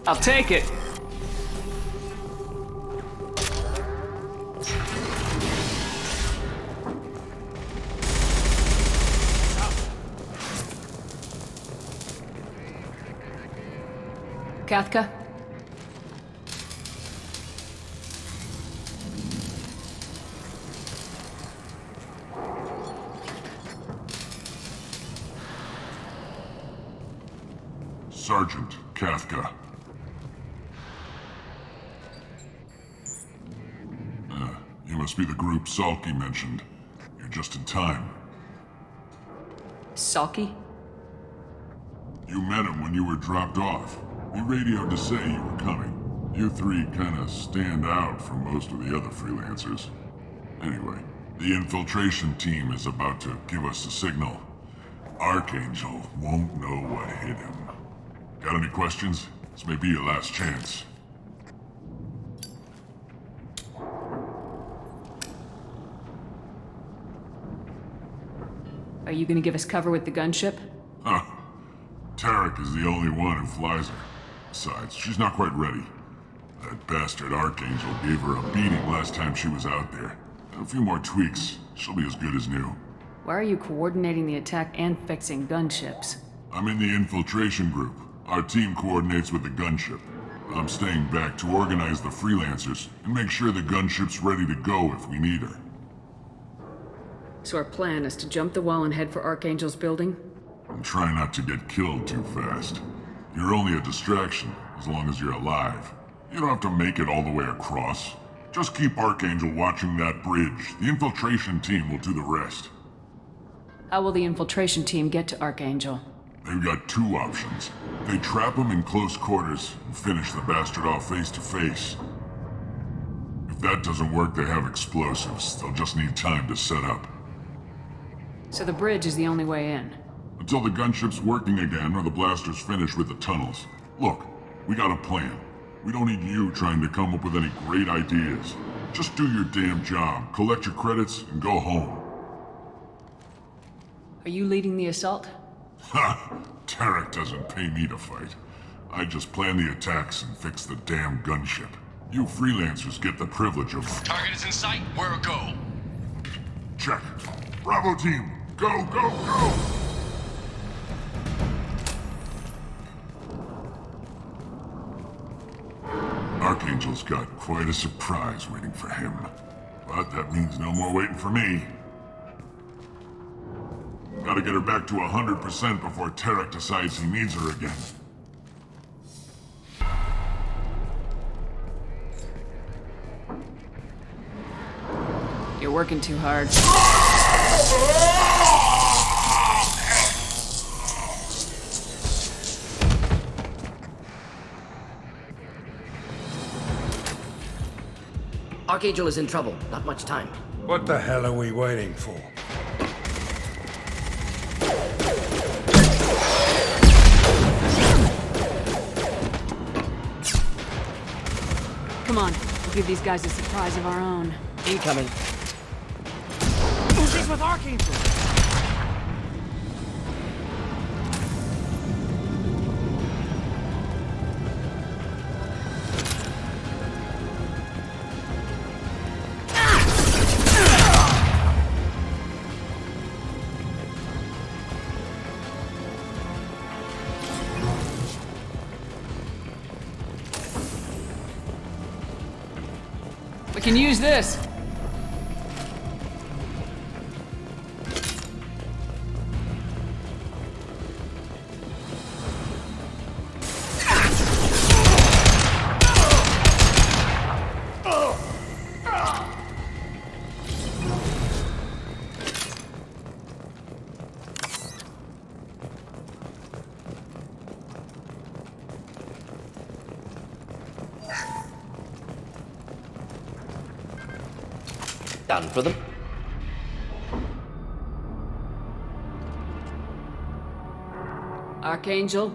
I'll take it. Kathka? Sergeant Kathka. You must be the group Salky mentioned. You're just in time. Salky? You met him when you were dropped off. He radioed to say you were coming. You three kinda stand out from most of the other freelancers. Anyway, the infiltration team is about to give us a signal. Archangel won't know what hit him. Got any questions? This may be your last chance. Are you gonna give us cover with the gunship? Huh. Tarek is the only one who flies her. Besides, she's not quite ready. That bastard Archangel gave her a beating last time she was out there. A few more tweaks, she'll be as good as new. Why are you coordinating the attack and fixing gunships? I'm in the infiltration group. Our team coordinates with the gunship. I'm staying back to organize the freelancers and make sure the gunship's ready to go if we need her. So our plan is to jump the wall and head for Archangel's building? And try not to get killed too fast. You're only a distraction, as long as you're alive. You don't have to make it all the way across. Just keep Archangel watching that bridge. The infiltration team will do the rest. How will the infiltration team get to Archangel? They've got two options. They trap him in close quarters and finish the bastard off face to face. If that doesn't work, they have explosives. They'll just need time to set up. So the bridge is the only way in? Until the gunship's working again or the blasters finish with the tunnels. Look, we got a plan. We don't need you trying to come up with any great ideas. Just do your damn job, collect your credits, and go home. Are you leading the assault? Ha! Tarek doesn't pay me to fight. I just plan the attacks and fix the damn gunship. You freelancers get the privilege of... Target is in sight. Where go? Check. Bravo team, go, go, go! Archangel's got quite a surprise waiting for him. But that means no more waiting for me. Gotta get her back to 100% before Tarek decides he needs her again. You're working too hard. Archangel is in trouble. Not much time. What the hell are we waiting for? Come on, we'll give these guys a surprise of our own. Incoming. She's with Archangel! We can use this. Done for them. Archangel.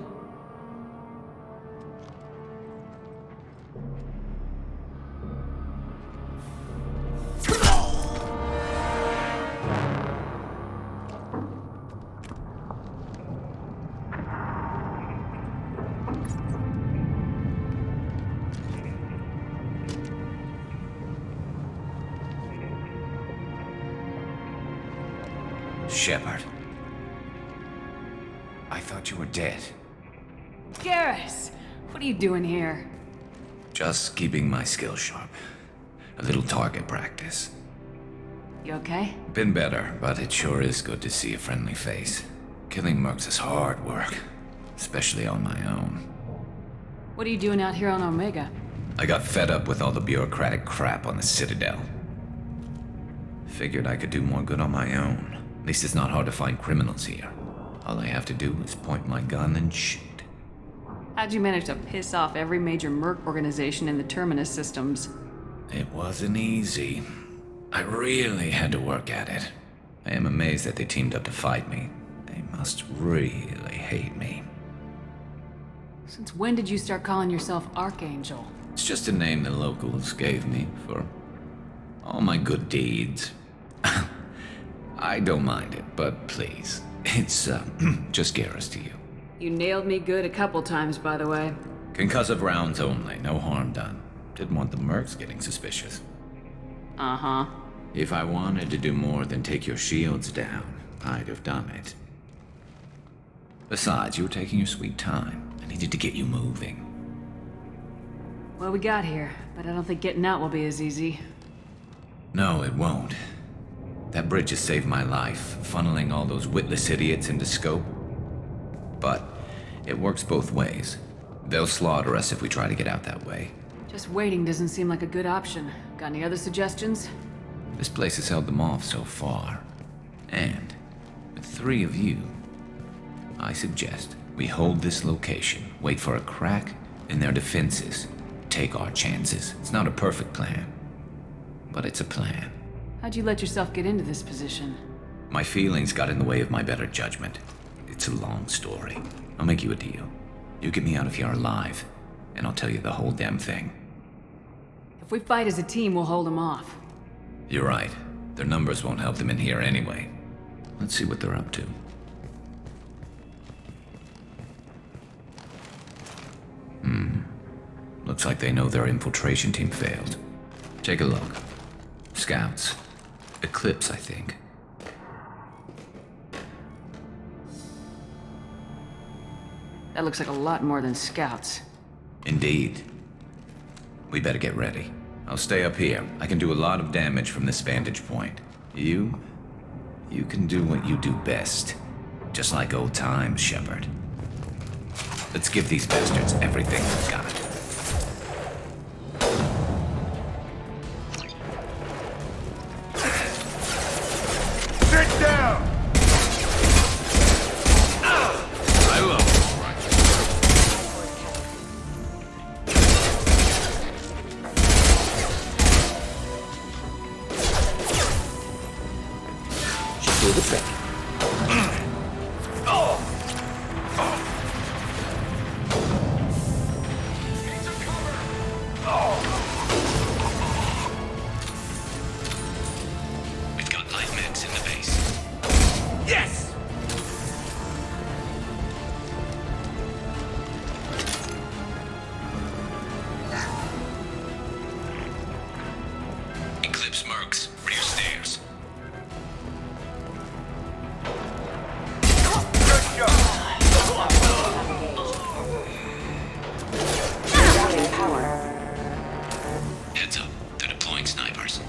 Shepard. I thought you were dead. Garrus! What are you doing here? Just keeping my skills sharp. A little target practice. You okay? Been better, but it sure is good to see a friendly face. Killing mercs is hard work, especially on my own. What are you doing out here on Omega? I got fed up with all the bureaucratic crap on the Citadel. Figured I could do more good on my own. At least it's not hard to find criminals here. All I have to do is point my gun and shoot. How'd you manage to piss off every major merc organization in the Terminus systems? It wasn't easy. I really had to work at it. I am amazed that they teamed up to fight me. They must really hate me. Since when did you start calling yourself Archangel? It's just a name the locals gave me for all my good deeds. I don't mind it, but please, it's just Garrus to you. You nailed me good a couple times, by the way. Concussive rounds only, no harm done. Didn't want the mercs getting suspicious. Uh-huh. If I wanted to do more than take your shields down, I'd have done it. Besides, you were taking your sweet time. I needed to get you moving. Well, we got here, but I don't think getting out will be as easy. No, it won't. That bridge has saved my life, funneling all those witless idiots into scope. But it works both ways. They'll slaughter us if we try to get out that way. Just waiting doesn't seem like a good option. Got any other suggestions? This place has held them off so far. And with 3 of you, I suggest we hold this location, wait for a crack in their defenses, take our chances. It's not a perfect plan, but it's a plan. How'd you let yourself get into this position? My feelings got in the way of my better judgment. It's a long story. I'll make you a deal. You get me out of here alive, and I'll tell you the whole damn thing. If we fight as a team, we'll hold them off. You're right. Their numbers won't help them in here anyway. Let's see what they're up to. Looks like they know their infiltration team failed. Take a look. Scouts. Eclipse, I think. That looks like a lot more than scouts. Indeed. We better get ready. I'll stay up here. I can do a lot of damage from this vantage point. You can do what you do best. Just like old times, Shepard. Let's give these bastards everything we've got. Sit down! I will. Should do the trick. We've got light meds in the base. Yes! Eclipse mercs, rear stairs. Heads up, they're deploying snipers.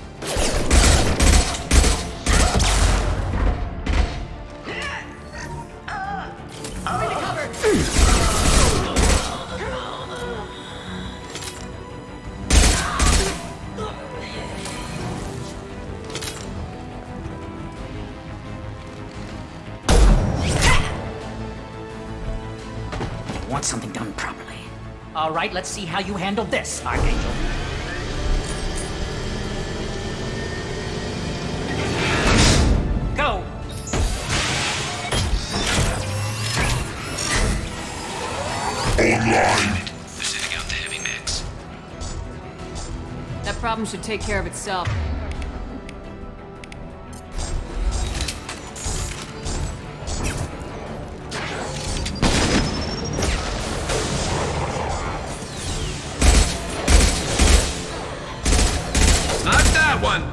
Want something done properly. All right, let's see how you handle this, Archangel. Go! Online. They're sending out the heavy mix. That problem should take care of itself. Not that one!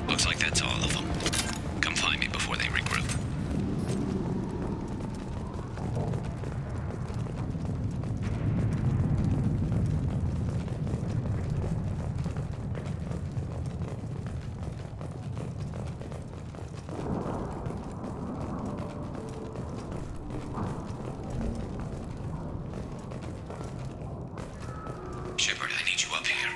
Looks like that's all of them. Come find me before they regroup. Shepard, I need you up here.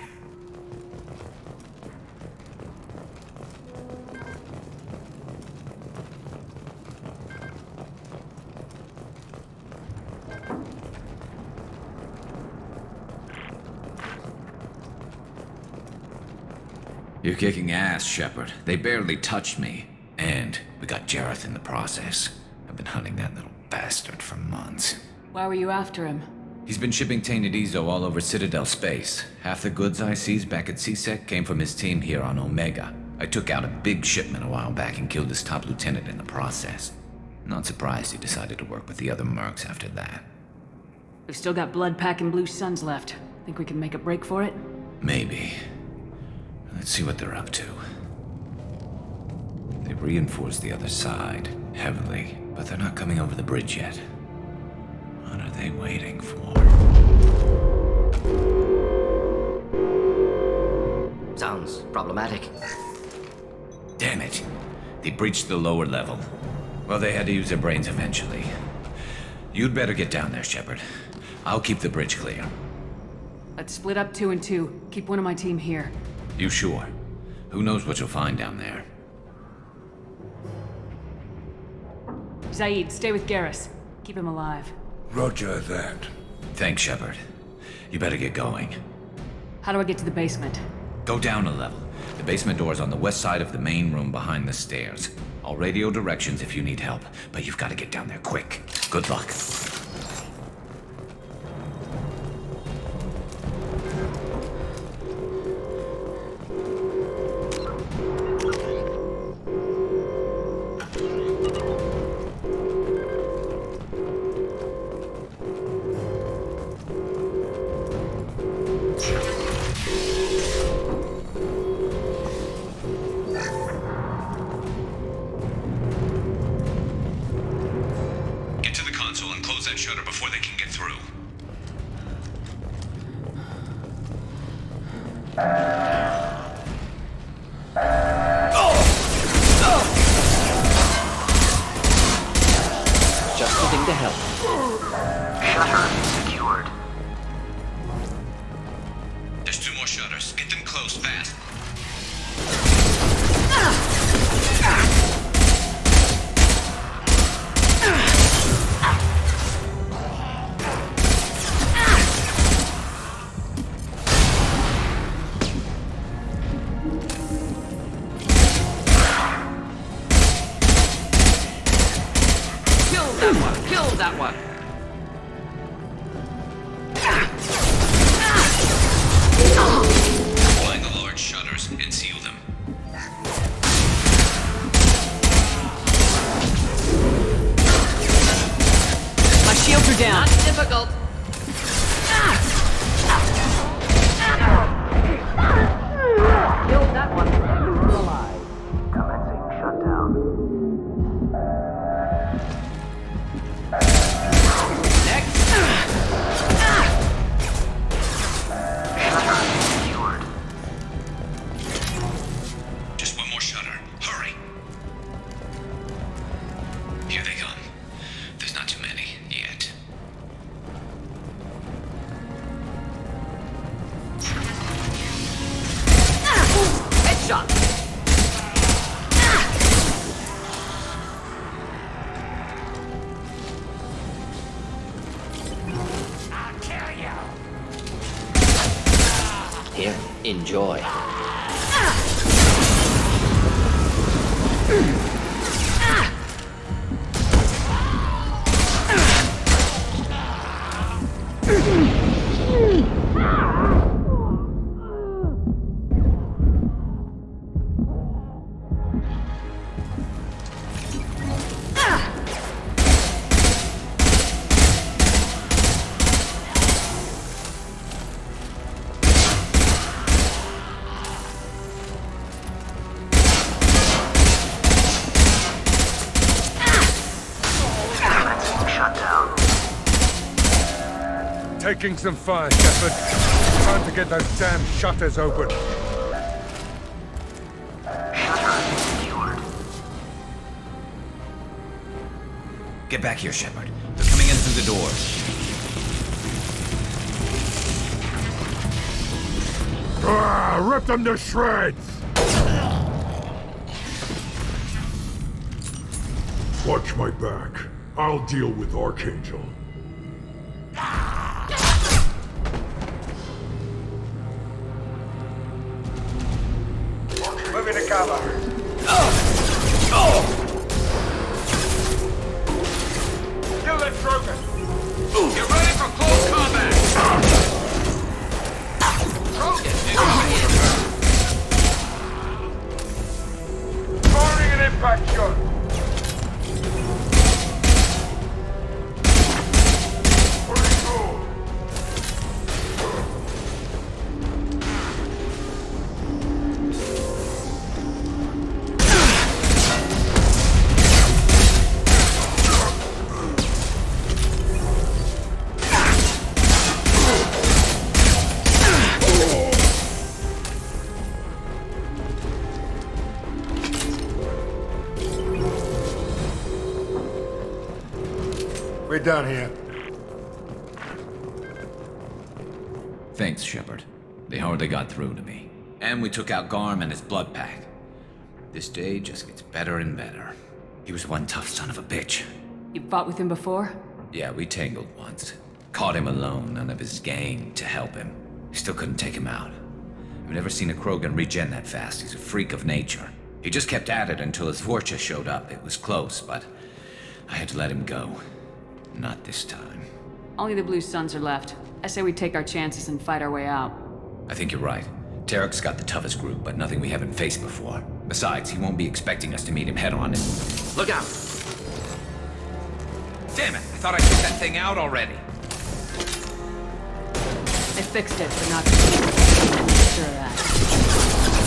You're kicking ass, Shepard. They barely touched me. And we got Jareth in the process. I've been hunting that little bastard for months. Why were you after him? He's been shipping tainted Ezo all over Citadel space. Half the goods I seized back at CSEC came from his team here on Omega. I took out a big shipment a while back and killed his top lieutenant in the process. Not surprised he decided to work with the other mercs after that. We've still got blood pack and blue suns left. Think we can make a break for it? Maybe. Let's see what they're up to. They've reinforced the other side, heavily, but they're not coming over the bridge yet. What are they waiting for? Sounds problematic. Damn it. They breached the lower level. Well, they had to use their brains eventually. You'd better get down there, Shepard. I'll keep the bridge clear. Let's split up 2 and 2. Keep one of my team here. You sure? Who knows what you'll find down there? Zaid, stay with Garrus. Keep him alive. Roger that. Thanks, Shepard. You better get going. How do I get to the basement? Go down a level. The basement door is on the west side of the main room behind the stairs. I'll radio directions if you need help, but you've got to get down there quick. Good luck. Here, enjoy. Taking some fire, Shepard. Time to get those damn shutters open. Get back here, Shepard. They're coming in through the doors. Rip them to shreds! Watch my back. I'll deal with Archangel. Moving to cover. Kill that Trogan! Get ready for close combat! Firing an impact shot! We're done here. Thanks, Shepard. They hardly got through to me. And we took out Garm and his blood pack. This day just gets better and better. He was one tough son of a bitch. You fought with him before? Yeah, we tangled once. Caught him alone, none of his gang to help him. Still couldn't take him out. I've never seen a Krogan regen that fast. He's a freak of nature. He just kept at it until his Vorcha showed up. It was close, but I had to let him go. Not this time. Only the Blue Suns are left. I say we take our chances and fight our way out. I think you're right. Tarek's got the toughest group, but nothing we haven't faced before. Besides, he won't be expecting us to meet him head-on and... Look out! Damn it! I thought I took that thing out already. They fixed it, but not sure of that.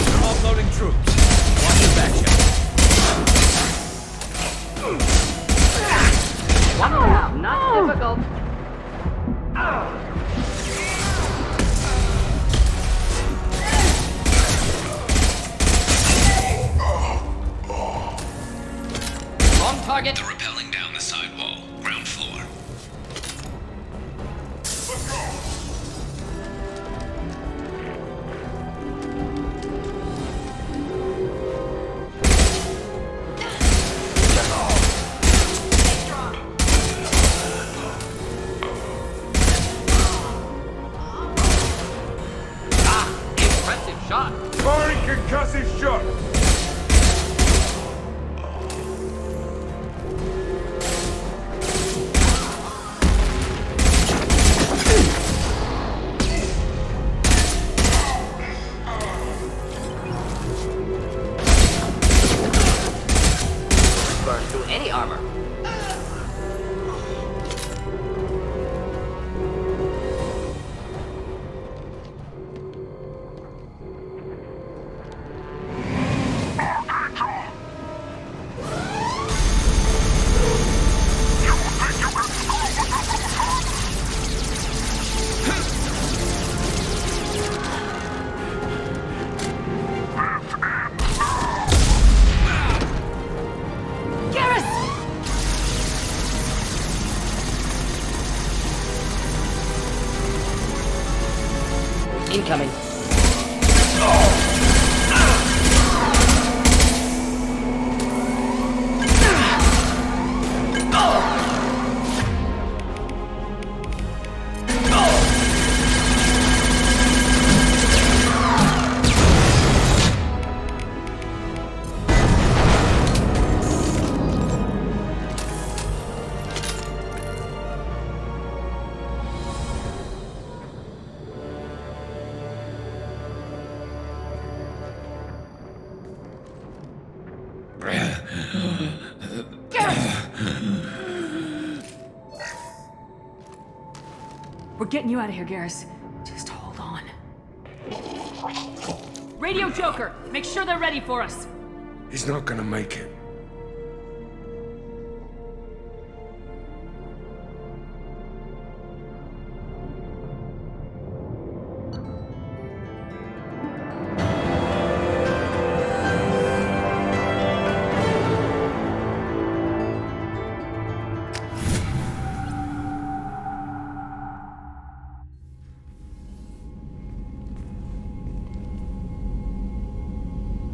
They're offloading troops. Watch your back, Shepard. One round, not difficult. On target. They're rappelling down the side wall, ground floor. Shot. Firing concussive shot! Burn through any armor. Incoming. We're getting you out of here, Garrus. Just hold on. Radio Joker! Make sure they're ready for us! He's not gonna make it.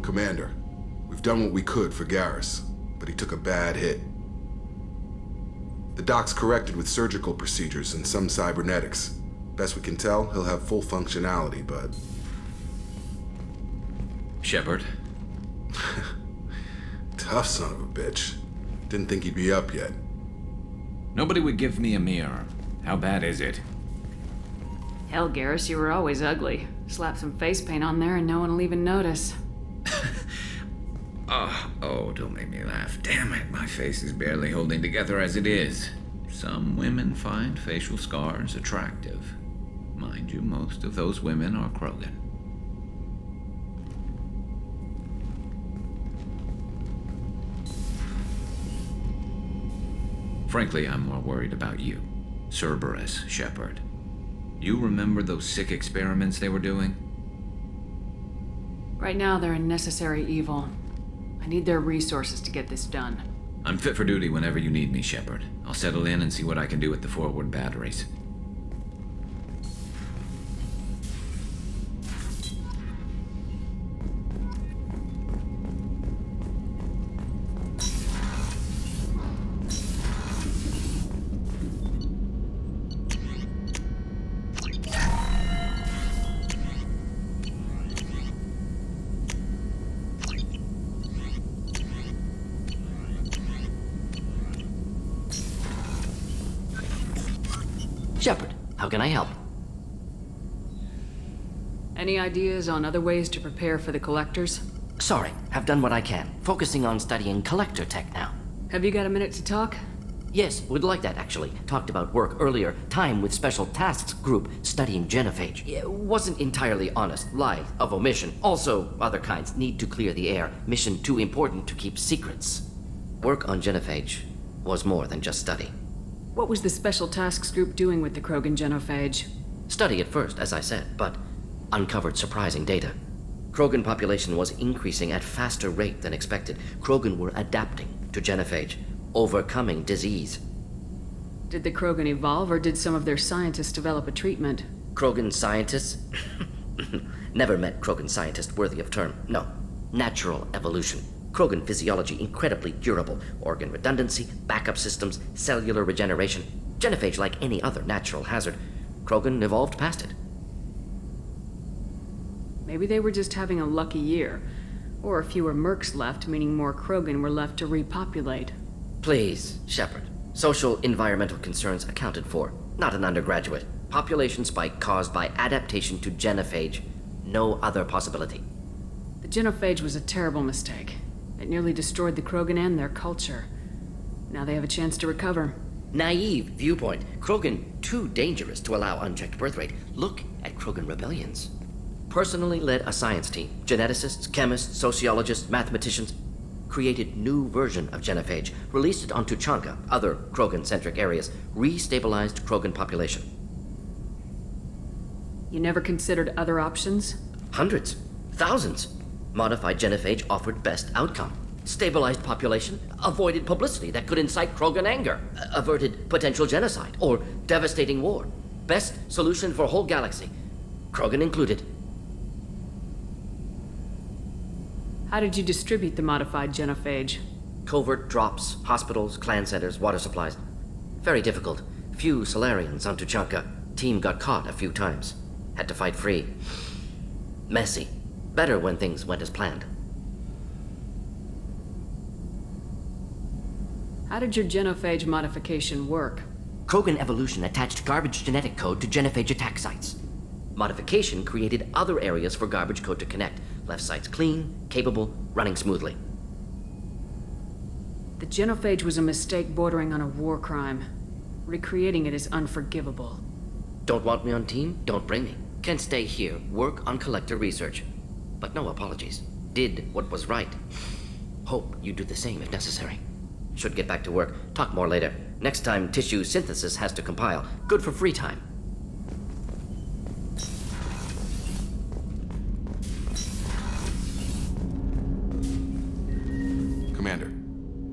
Commander, we've done what we could for Garrus, but he took a bad hit. The doc's corrected with surgical procedures and some cybernetics. Best we can tell, he'll have full functionality, but... Shepard? Tough son of a bitch. Didn't think he'd be up yet. Nobody would give me a mirror. How bad is it? Hell, Garrus, you were always ugly. Slap some face paint on there and no one will even notice. Oh, don't make me laugh. Damn it, my face is barely holding together as it is. Some women find facial scars attractive. Mind you, most of those women are Krogan. Frankly, I'm more worried about you, Cerberus Shepard. You remember those sick experiments they were doing? Right now, they're a necessary evil. I need their resources to get this done. I'm fit for duty whenever you need me, Shepard. I'll settle in and see what I can do with the forward batteries. Shepard, how can I help? Any ideas on other ways to prepare for the collectors? Sorry, have done what I can. Focusing on studying collector tech now. Have you got a minute to talk? Yes, would like that actually. Talked about work earlier. Time with Special Tasks Group studying genophage. It wasn't entirely honest. Lie of omission. Also, other kinds. Need to clear the air. Mission too important to keep secrets. Work on genophage was more than just study. What was the Special Tasks Group doing with the Krogan genophage? Study at first, as I said, but uncovered surprising data. Krogan population was increasing at faster rate than expected. Krogan were adapting to genophage, overcoming disease. Did the Krogan evolve, or did some of their scientists develop a treatment? Krogan scientists? Never met Krogan scientist worthy of term. No. Natural evolution. Krogan physiology incredibly durable. Organ redundancy, backup systems, cellular regeneration. Genophage like any other natural hazard. Krogan evolved past it. Maybe they were just having a lucky year. Or fewer mercs left, meaning more Krogan were left to repopulate. Please, Shepard. Social environmental concerns accounted for. Not an undergraduate. Population spike caused by adaptation to genophage. No other possibility. The genophage was a terrible mistake. It nearly destroyed the Krogan and their culture. Now they have a chance to recover. Naive viewpoint. Krogan too dangerous to allow unchecked birth rate. Look at Krogan rebellions. Personally led a science team. Geneticists, chemists, sociologists, mathematicians. Created new version of genophage. Released it on Tuchanka, other Krogan-centric areas. Restabilized Krogan population. You never considered other options? Hundreds. Thousands. Modified genophage offered best outcome. Stabilized population, avoided publicity that could incite Krogan anger, averted potential genocide or devastating war. Best solution for whole galaxy, Krogan included. How did you distribute the modified genophage? Covert drops, hospitals, clan centers, water supplies. Very difficult. Few Solarians on Tuchanka. Team got caught a few times. Had to fight free. Messy. Better when things went as planned. How did your genophage modification work? Krogan evolution attached garbage genetic code to genophage attack sites. Modification created other areas for garbage code to connect. Left sites clean, capable, running smoothly. The genophage was a mistake bordering on a war crime. Recreating it is unforgivable. Don't want me on team? Don't bring me. Can stay here, work on collector research. But no apologies. Did what was right. Hope you do the same if necessary. Should get back to work. Talk more later. Next time tissue synthesis has to compile. Good for free time. Commander,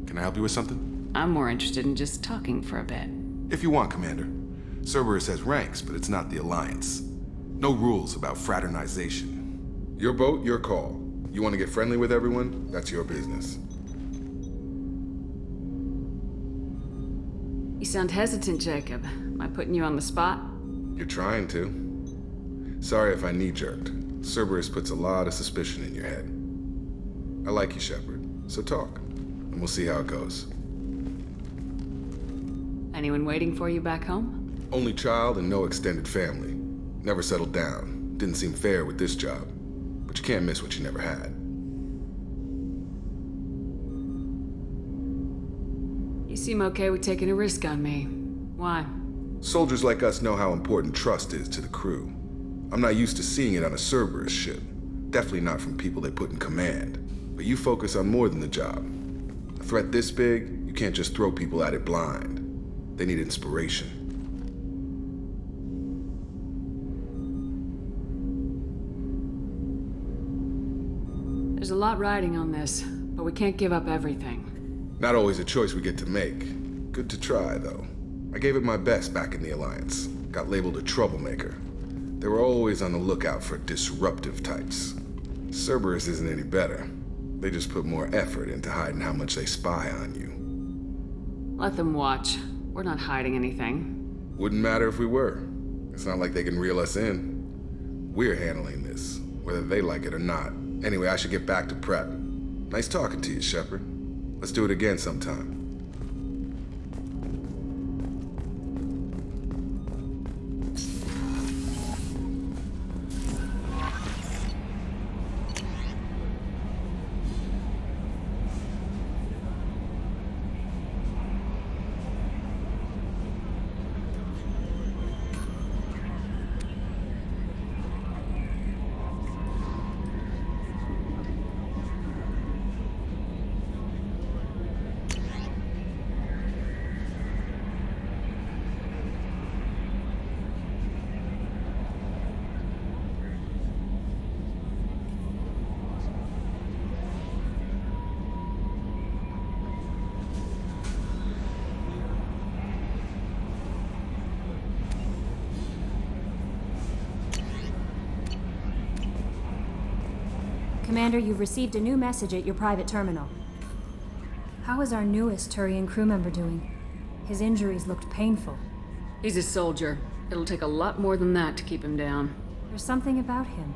can I help you with something? I'm more interested in just talking for a bit. If you want, Commander. Cerberus has ranks, but it's not the Alliance. No rules about fraternization. Your boat, your call. You want to get friendly with everyone? That's your business. You sound hesitant, Jacob. Am I putting you on the spot? You're trying to. Sorry if I knee-jerked. Cerberus puts a lot of suspicion in your head. I like you, Shepard, so talk, and we'll see how it goes. Anyone waiting for you back home? Only child and no extended family. Never settled down. Didn't seem fair with this job. But you can't miss what you never had. You seem okay with taking a risk on me. Why? Soldiers like us know how important trust is to the crew. I'm not used to seeing it on a Cerberus ship. Definitely not from people they put in command. But you focus on more than the job. A threat this big, you can't just throw people at it blind. They need inspiration. There's a lot riding on this, but we can't give up everything. Not always a choice we get to make. Good to try, though. I gave it my best back in the Alliance. Got labeled a troublemaker. They were always on the lookout for disruptive types. Cerberus isn't any better. They just put more effort into hiding how much they spy on you. Let them watch. We're not hiding anything. Wouldn't matter if we were. It's not like they can reel us in. We're handling this, whether they like it or not. Anyway, I should get back to prep. Nice talking to you, Shepard. Let's do it again sometime. Commander, you've received a new message at your private terminal. How is our newest Turian crew member doing? His injuries looked painful. He's a soldier. It'll take a lot more than that to keep him down. There's something about him.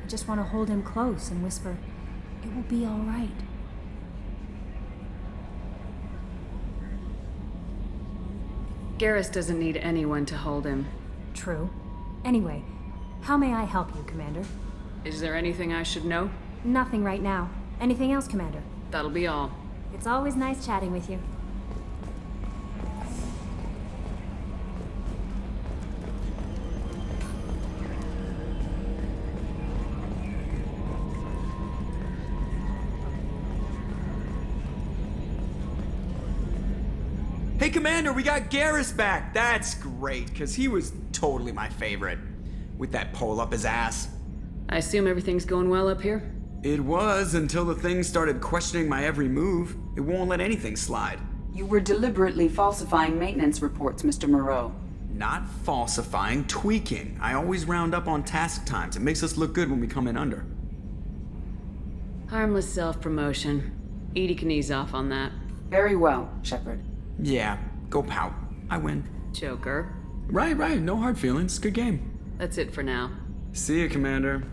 I just want to hold him close and whisper, "It will be all right." Garrus doesn't need anyone to hold him. True. Anyway, how may I help you, Commander? Is there anything I should know? Nothing right now. Anything else, Commander? That'll be all. It's always nice chatting with you. Hey, Commander, we got Garrus back. That's great, because he was totally my favorite. With that pole up his ass. I assume everything's going well up here? It was, until the thing started questioning my every move. It won't let anything slide. You were deliberately falsifying maintenance reports, Mr. Moreau. Not falsifying, tweaking. I always round up on task times. It makes us look good when we come in under. Harmless self-promotion. Edie can ease off on that. Very well, Shepard. Yeah, go pout. I win. Joker. Right, no hard feelings. Good game. That's it for now. See you, Commander.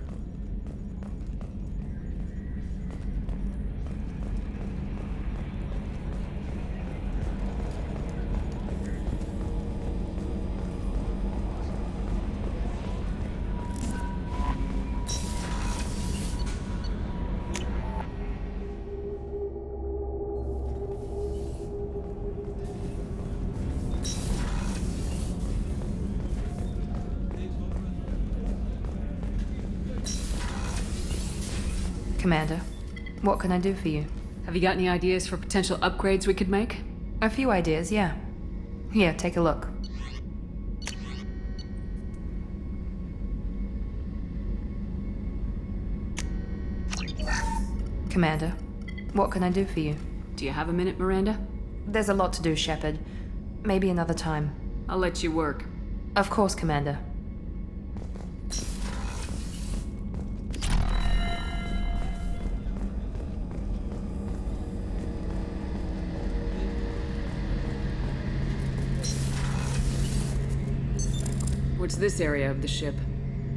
Commander, what can I do for you? Have you got any ideas for potential upgrades we could make? A few ideas, yeah. Here, take a look. Commander, what can I do for you? Do you have a minute, Miranda? There's a lot to do, Shepard. Maybe another time. I'll let you work. Of course, Commander. What's this area of the ship?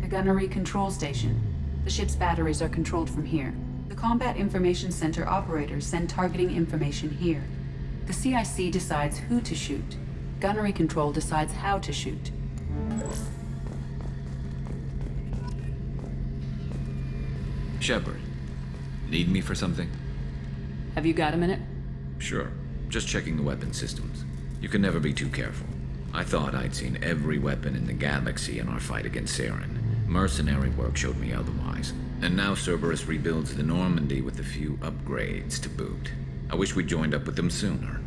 A gunnery control station. The ship's batteries are controlled from here. The Combat Information Center operators send targeting information here. The CIC decides who to shoot. Gunnery control decides how to shoot. Shepard, need me for something? Have you got a minute? Sure. Just checking the weapon systems. You can never be too careful. I thought I'd seen every weapon in the galaxy in our fight against Saren. Mercenary work showed me otherwise. And now Cerberus rebuilds the Normandy with a few upgrades to boot. I wish we'd joined up with them sooner.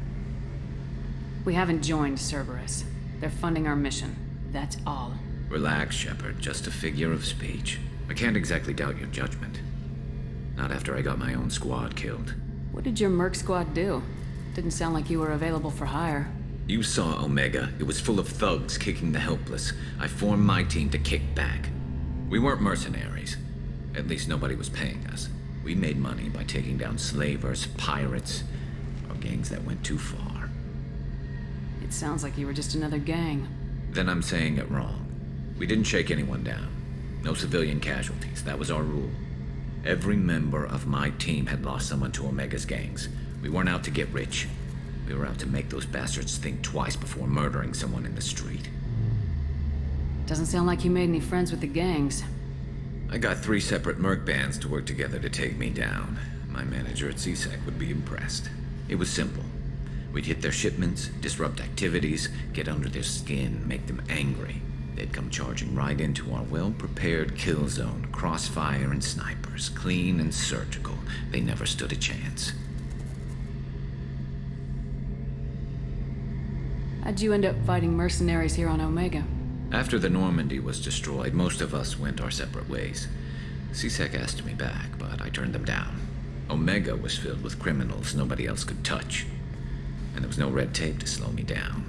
We haven't joined Cerberus. They're funding our mission. That's all. Relax, Shepard. Just a figure of speech. I can't exactly doubt your judgment. Not after I got my own squad killed. What did your merc squad do? Didn't sound like you were available for hire. You saw Omega. It was full of thugs kicking the helpless. I formed my team to kick back. We weren't mercenaries. At least nobody was paying us. We made money by taking down slavers, pirates, or gangs that went too far. It sounds like you were just another gang. Then I'm saying it wrong. We didn't shake anyone down. No civilian casualties. That was our rule. Every member of my team had lost someone to Omega's gangs. We weren't out to get rich. We were out to make those bastards think twice before murdering someone in the street. Doesn't sound like you made any friends with the gangs. I got 3 separate merc bands to work together to take me down. My manager at CSEC would be impressed. It was simple. We'd hit their shipments, disrupt activities, get under their skin, make them angry. They'd come charging right into our well-prepared kill zone, crossfire and snipers, clean and surgical. They never stood a chance. How'd you end up fighting mercenaries here on Omega? After the Normandy was destroyed, most of us went our separate ways. CSEC asked me back, but I turned them down. Omega was filled with criminals nobody else could touch. And there was no red tape to slow me down.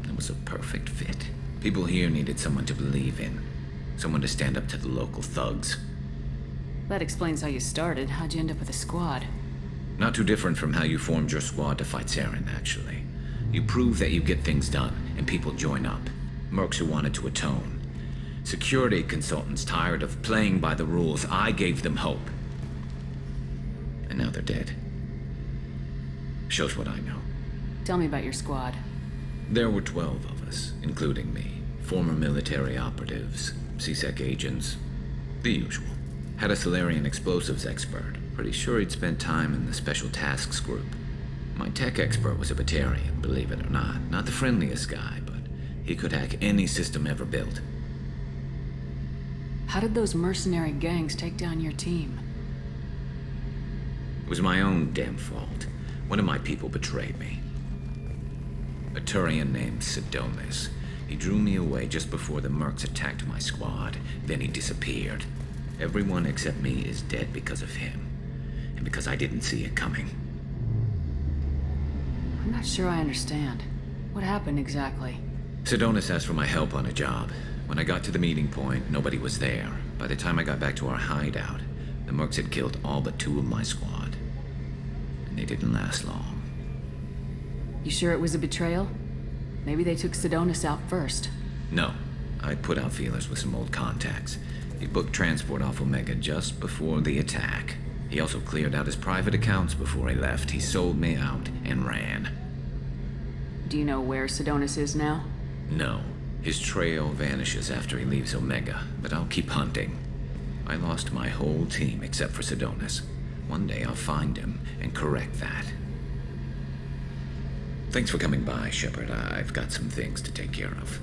It was a perfect fit. People here needed someone to believe in. Someone to stand up to the local thugs. That explains how you started. How'd you end up with a squad? Not too different from how you formed your squad to fight Saren, actually. You prove that you get things done, and people join up. Mercs who wanted to atone. Security consultants tired of playing by the rules. I gave them hope. And now they're dead. Shows what I know. Tell me about your squad. There were 12 of us, including me. Former military operatives, CSEC agents, the usual. Had a Solarian explosives expert. Pretty sure he'd spent time in the Special Tasks Group. My tech expert was a Batarian, believe it or not. Not the friendliest guy, but he could hack any system ever built. How did those mercenary gangs take down your team? It was my own damn fault. One of my people betrayed me. A Turian named Sidonis. He drew me away just before the mercs attacked my squad. Then he disappeared. Everyone except me is dead because of him. And because I didn't see it coming. I'm not sure I understand. What happened exactly? Sidonis asked for my help on a job. When I got to the meeting point, nobody was there. By the time I got back to our hideout, the mercs had killed all but 2 of my squad. And they didn't last long. You sure it was a betrayal? Maybe they took Sidonis out first. No. I put out feelers with some old contacts. He booked transport off Omega just before the attack. He also cleared out his private accounts before he left. He sold me out and ran. Do you know where Sidonis is now? No. His trail vanishes after he leaves Omega, but I'll keep hunting. I lost my whole team except for Sidonis. One day I'll find him and correct that. Thanks for coming by, Shepard. I've got some things to take care of.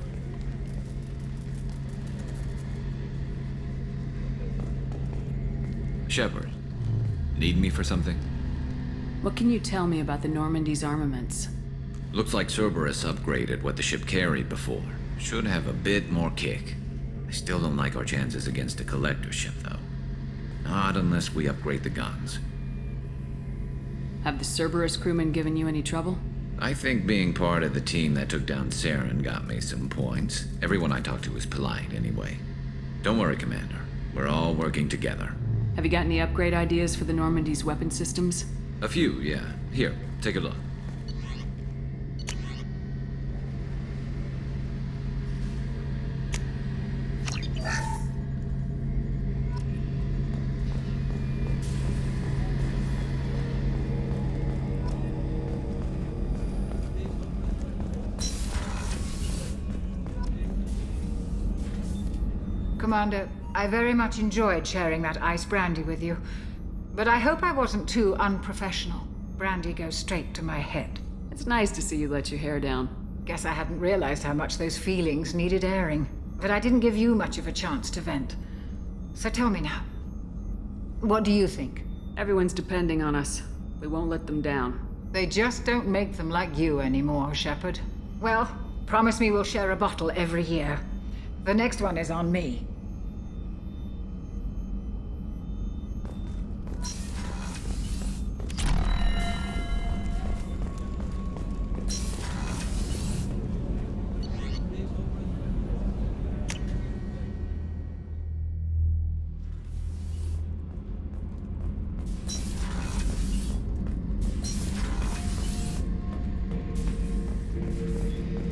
Shepard, need me for something? What can you tell me about the Normandy's armaments? Looks like Cerberus upgraded what the ship carried before. Should have a bit more kick. I still don't like our chances against a collector ship, though. Not unless we upgrade the guns. Have the Cerberus crewmen given you any trouble? I think being part of the team that took down Saren got me some points. Everyone I talked to was polite, anyway. Don't worry, Commander. We're all working together. Have you got any upgrade ideas for the Normandy's weapon systems? A few, yeah. Here, take a look. Commander. I very much enjoyed sharing that ice brandy with you. But I hope I wasn't too unprofessional. Brandy goes straight to my head. It's nice to see you let your hair down. Guess I hadn't realized how much those feelings needed airing. But I didn't give you much of a chance to vent. So tell me now. What do you think? Everyone's depending on us. We won't let them down. They just don't make them like you anymore, Shepard. Well, promise me we'll share a bottle every year. The next one is on me.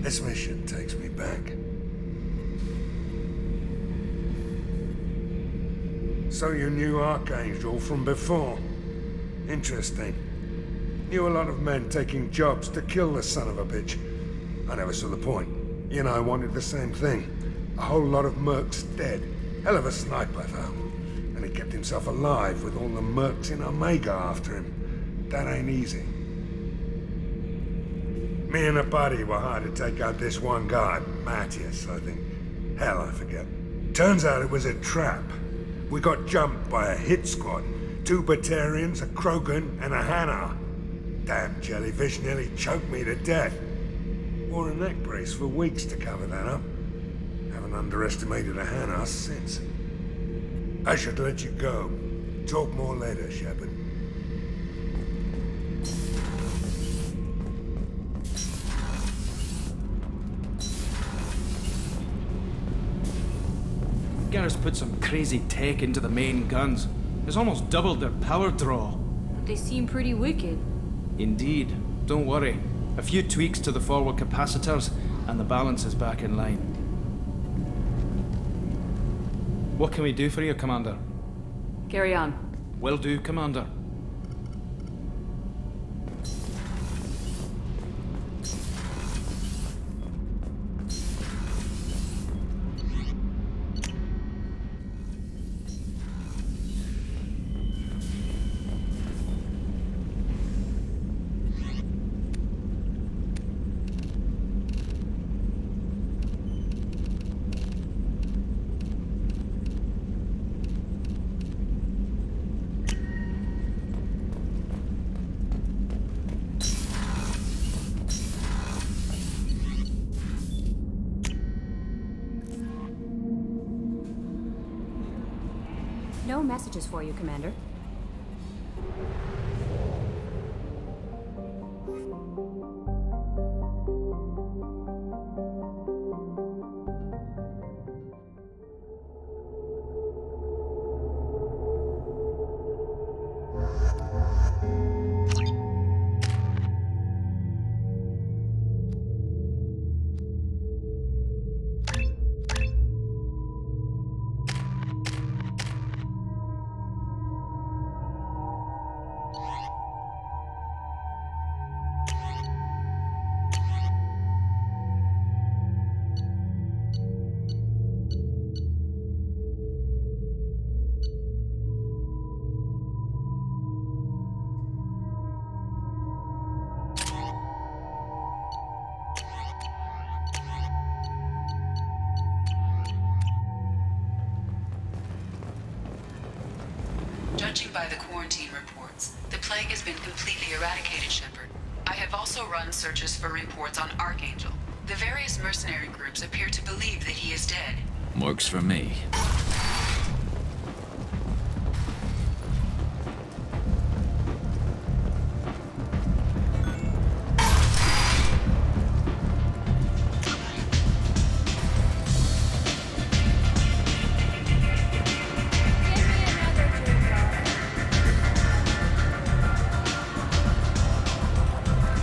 This mission takes me back. So you knew Archangel from before? Interesting. Knew a lot of men taking jobs to kill the son of a bitch. I never saw the point. You and I wanted the same thing. A whole lot of mercs dead. Hell of a sniper, though. And he kept himself alive with all the mercs in Omega after him. That ain't easy. Me and a buddy were hired to take out this one guy, Matthias, I think. Hell, I forget. Turns out it was a trap. We got jumped by a hit squad. 2 Batarians, a Krogan, and a Hanar. Damn jellyfish nearly choked me to death. Wore a neck brace for weeks to cover that up. Haven't underestimated a Hanar since. I should let you go. Talk more later, Shepard. Garrus put some crazy tech into the main guns. It's almost doubled their power draw. They seem pretty wicked. Indeed. Don't worry. A few tweaks to the forward capacitors, and the balance is back in line. What can we do for you, Commander? Carry on. Will do, Commander. No messages for you, Commander. Judging by the quarantine reports, the plague has been completely eradicated, Shepard. I have also run searches for reports on Archangel. The various mercenary groups appear to believe that he is dead. Works for me.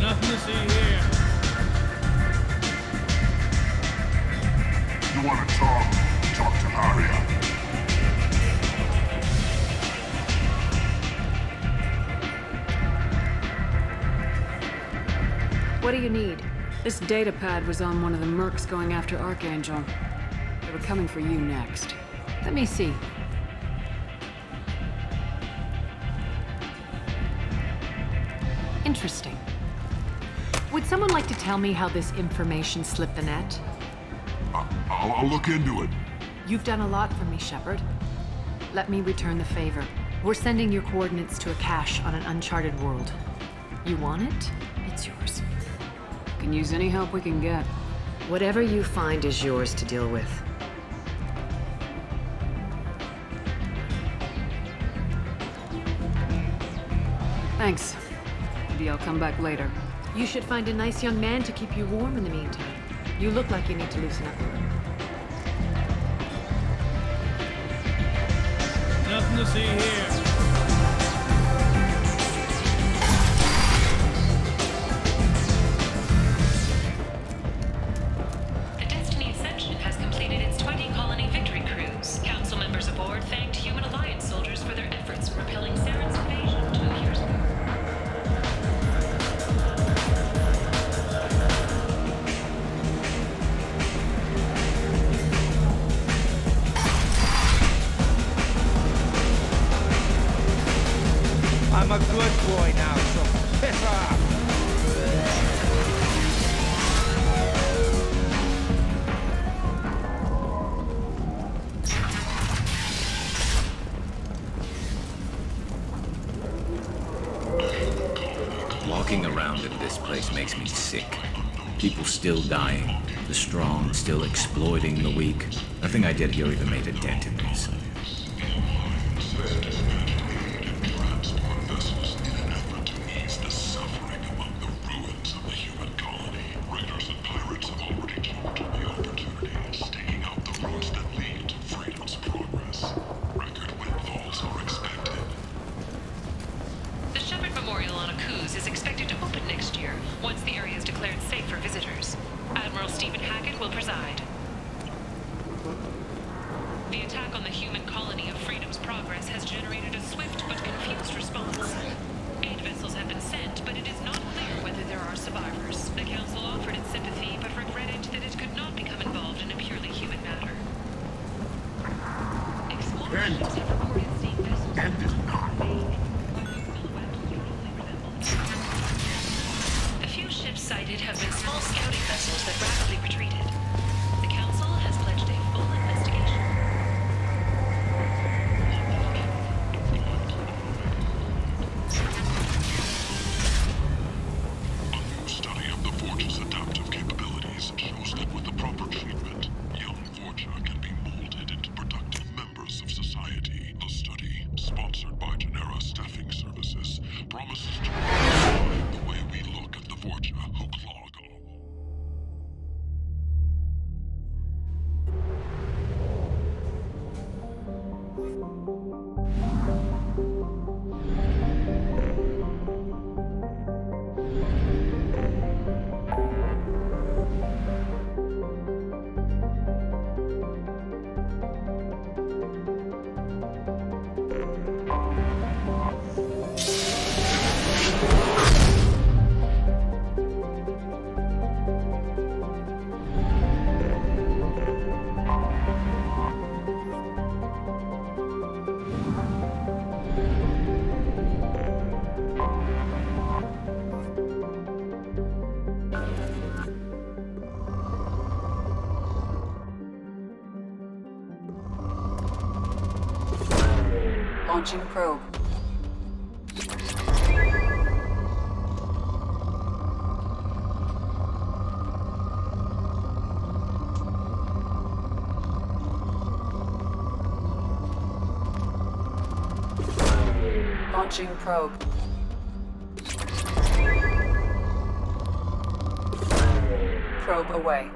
Nothing to see here. You want to talk? Talk to Aria. What do you need? This data pad was on one of the mercs going after Archangel. They were coming for you next. Let me see. Interesting. Would someone like to tell me how this information slipped the net? I'll look into it. You've done a lot for me, Shepard. Let me return the favor. We're sending your coordinates to a cache on an uncharted world. You want it? It's yours. Can use any help we can get. Whatever you find is yours to deal with. Thanks. Maybe I'll come back later. You should find a nice young man to keep you warm in the meantime. You look like you need to loosen up a little. Nothing to see here. The Destiny Ascension has completed its 20 colony victory cruise. Council members aboard thanked Human Alliance soldiers for their efforts in repelling Saren's invasion 2 years ago. I'm a good boy now, so piss off! Walking around in this place makes me sick. People still dying. The strong still exploiting the weak. Nothing I did here even made a dent in this. The Shepard Memorial on Akuz is expected to open next year, once the area is declared safe for visitors. Admiral Stephen Hackett will preside. The attack on the human colony of Freedom's Progress has generated a swift but confused response. 8 vessels have been sent, but it is not clear whether there are survivors. The Council offered its sympathy, but regretted that it could not become involved in a purely human matter. Explorers have reported seeing vessels... The few ships sighted have been small scouting vessels that rapidly retreated. The Council has pledged a full investigation. A new study of the Forge's adaptive capabilities shows that with the proper treatment, young Forger can be molded into productive members of society. The study, sponsored by Genera Staffing Services, promises to redefine the way we look at the Forger who clog on. Launching probe. Launching probe. Probe away.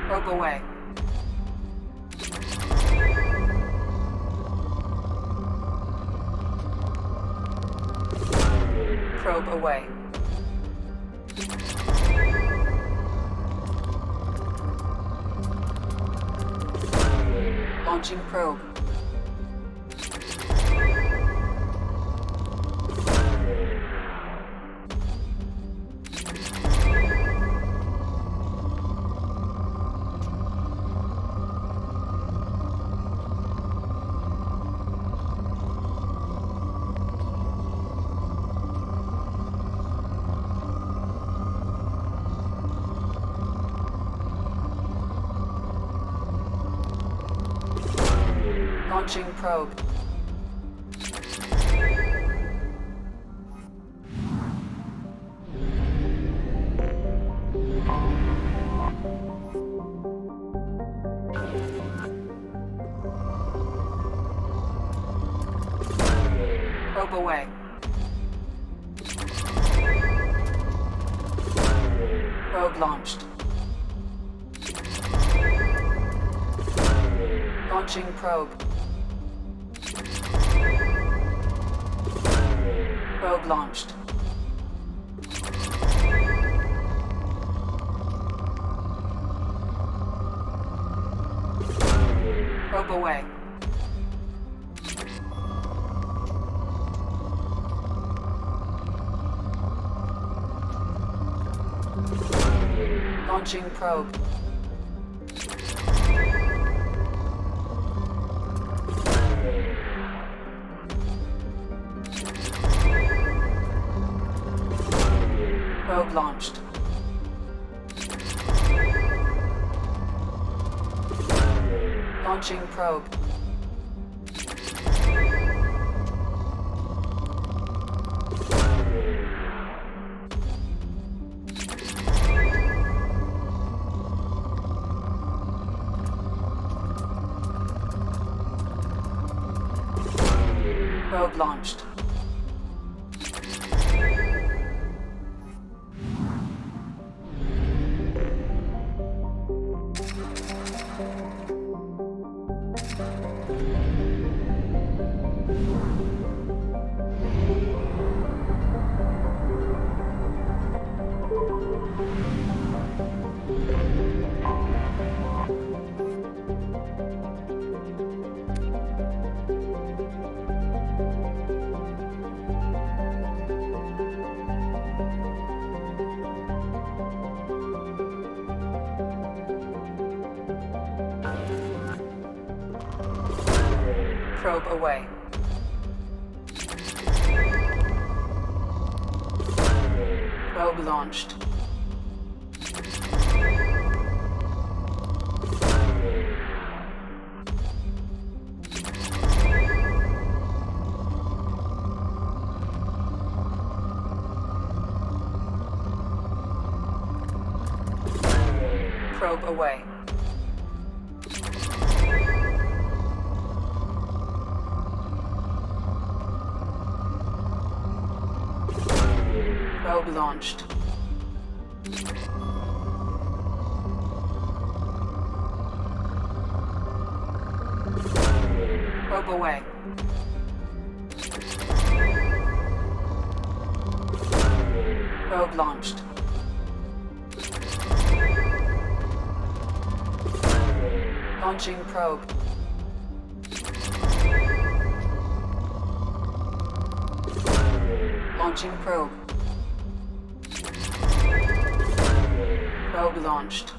Probe away. Probe away. Launching probe. Launching probe. Probe away. Probe launched. Launching probe. Probe launched. Probe away. Launching probe. Probe launched. Launching probe. Probe launched. Probe away. Probe launched. Probe away. Probe launched. Probe away. Probe launched. Launching probe. Launching probe. Probe launched.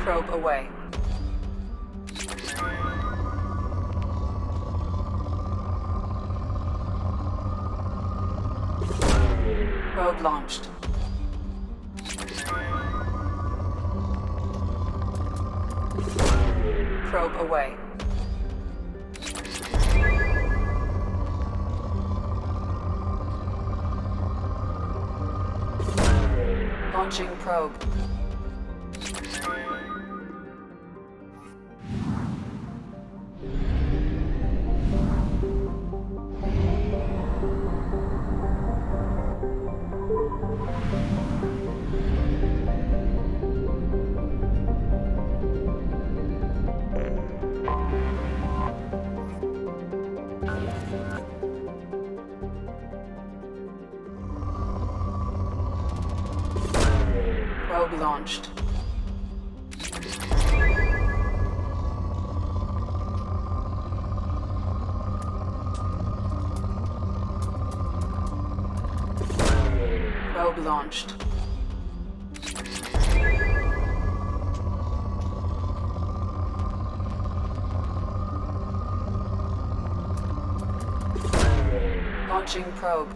Probe away. Probe launched. Probe away. Launching probe. Probe launched. Probe launched. Launching probe.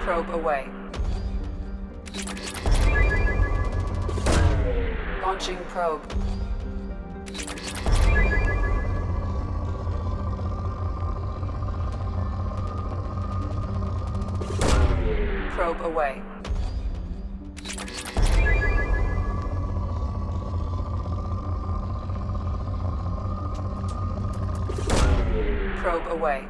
Probe away. Launching probe. Probe away. Probe away.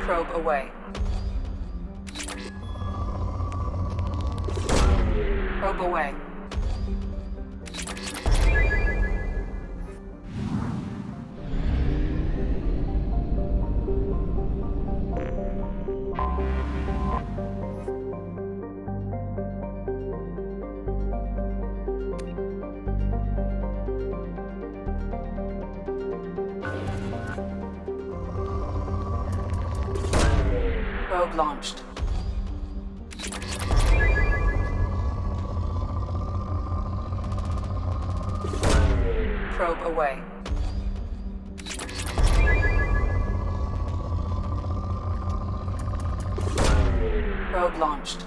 Probe away. Probe away. Probe launched. Probe away. Probe launched.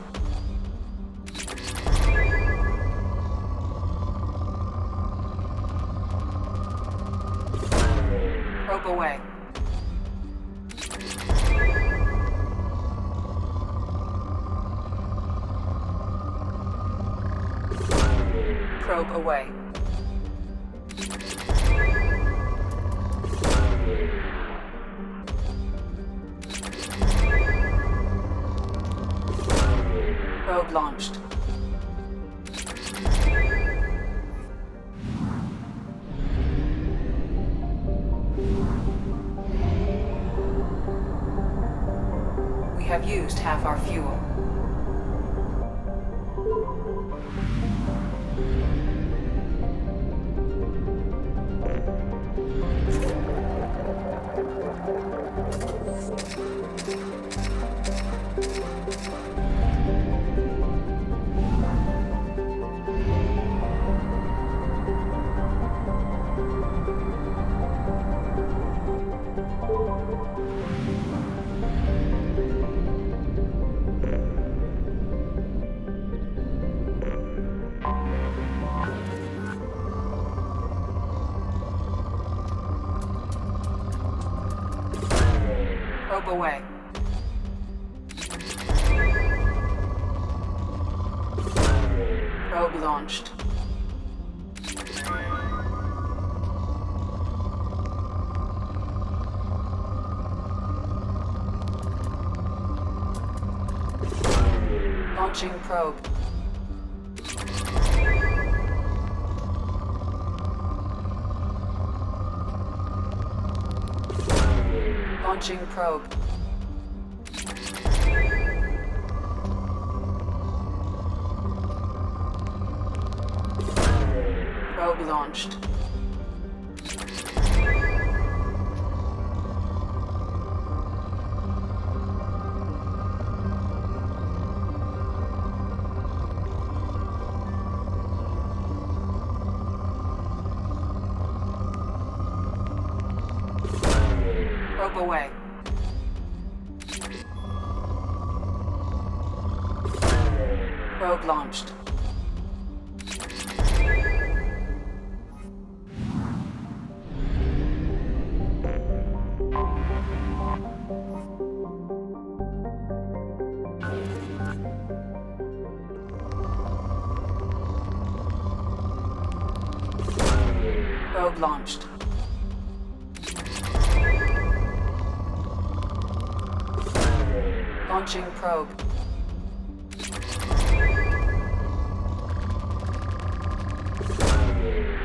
Probe away. Probe away. Probe launched. We have used half our fuel. Probe away. Probe launched. Launching probe. Launching probe. Probe launched. Probe away. Probe launched. Probe launched. Launching probe.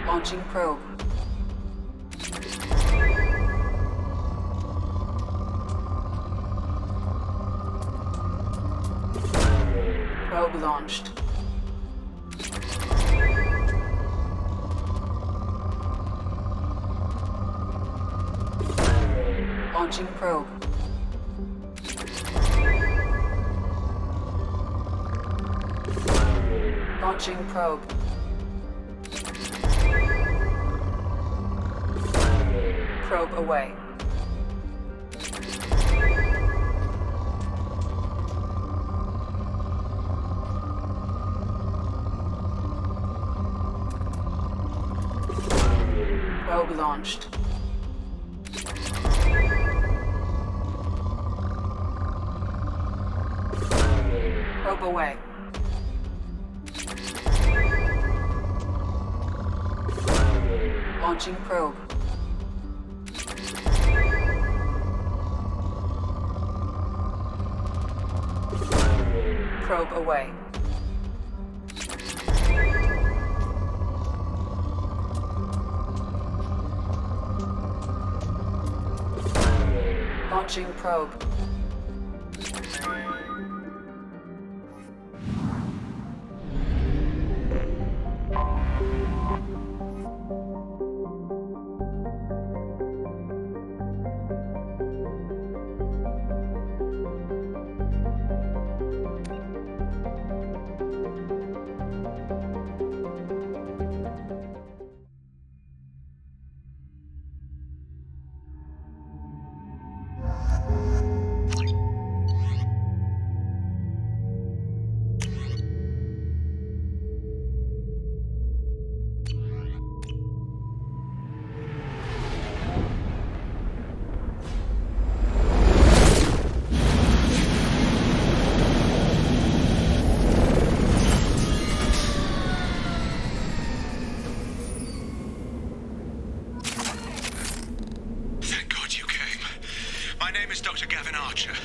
Launching probe. Probe launched. Launching probe. Launching probe. Probe away. Probe launched. Probe away. Launching probe. Probe away. Launching probe.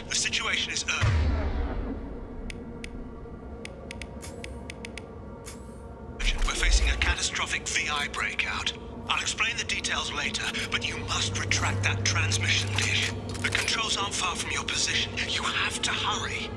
The situation is urgent. We're facing a catastrophic VI breakout. I'll explain the details later, but you must retract that transmission dish. The controls aren't far from your position. You have to hurry.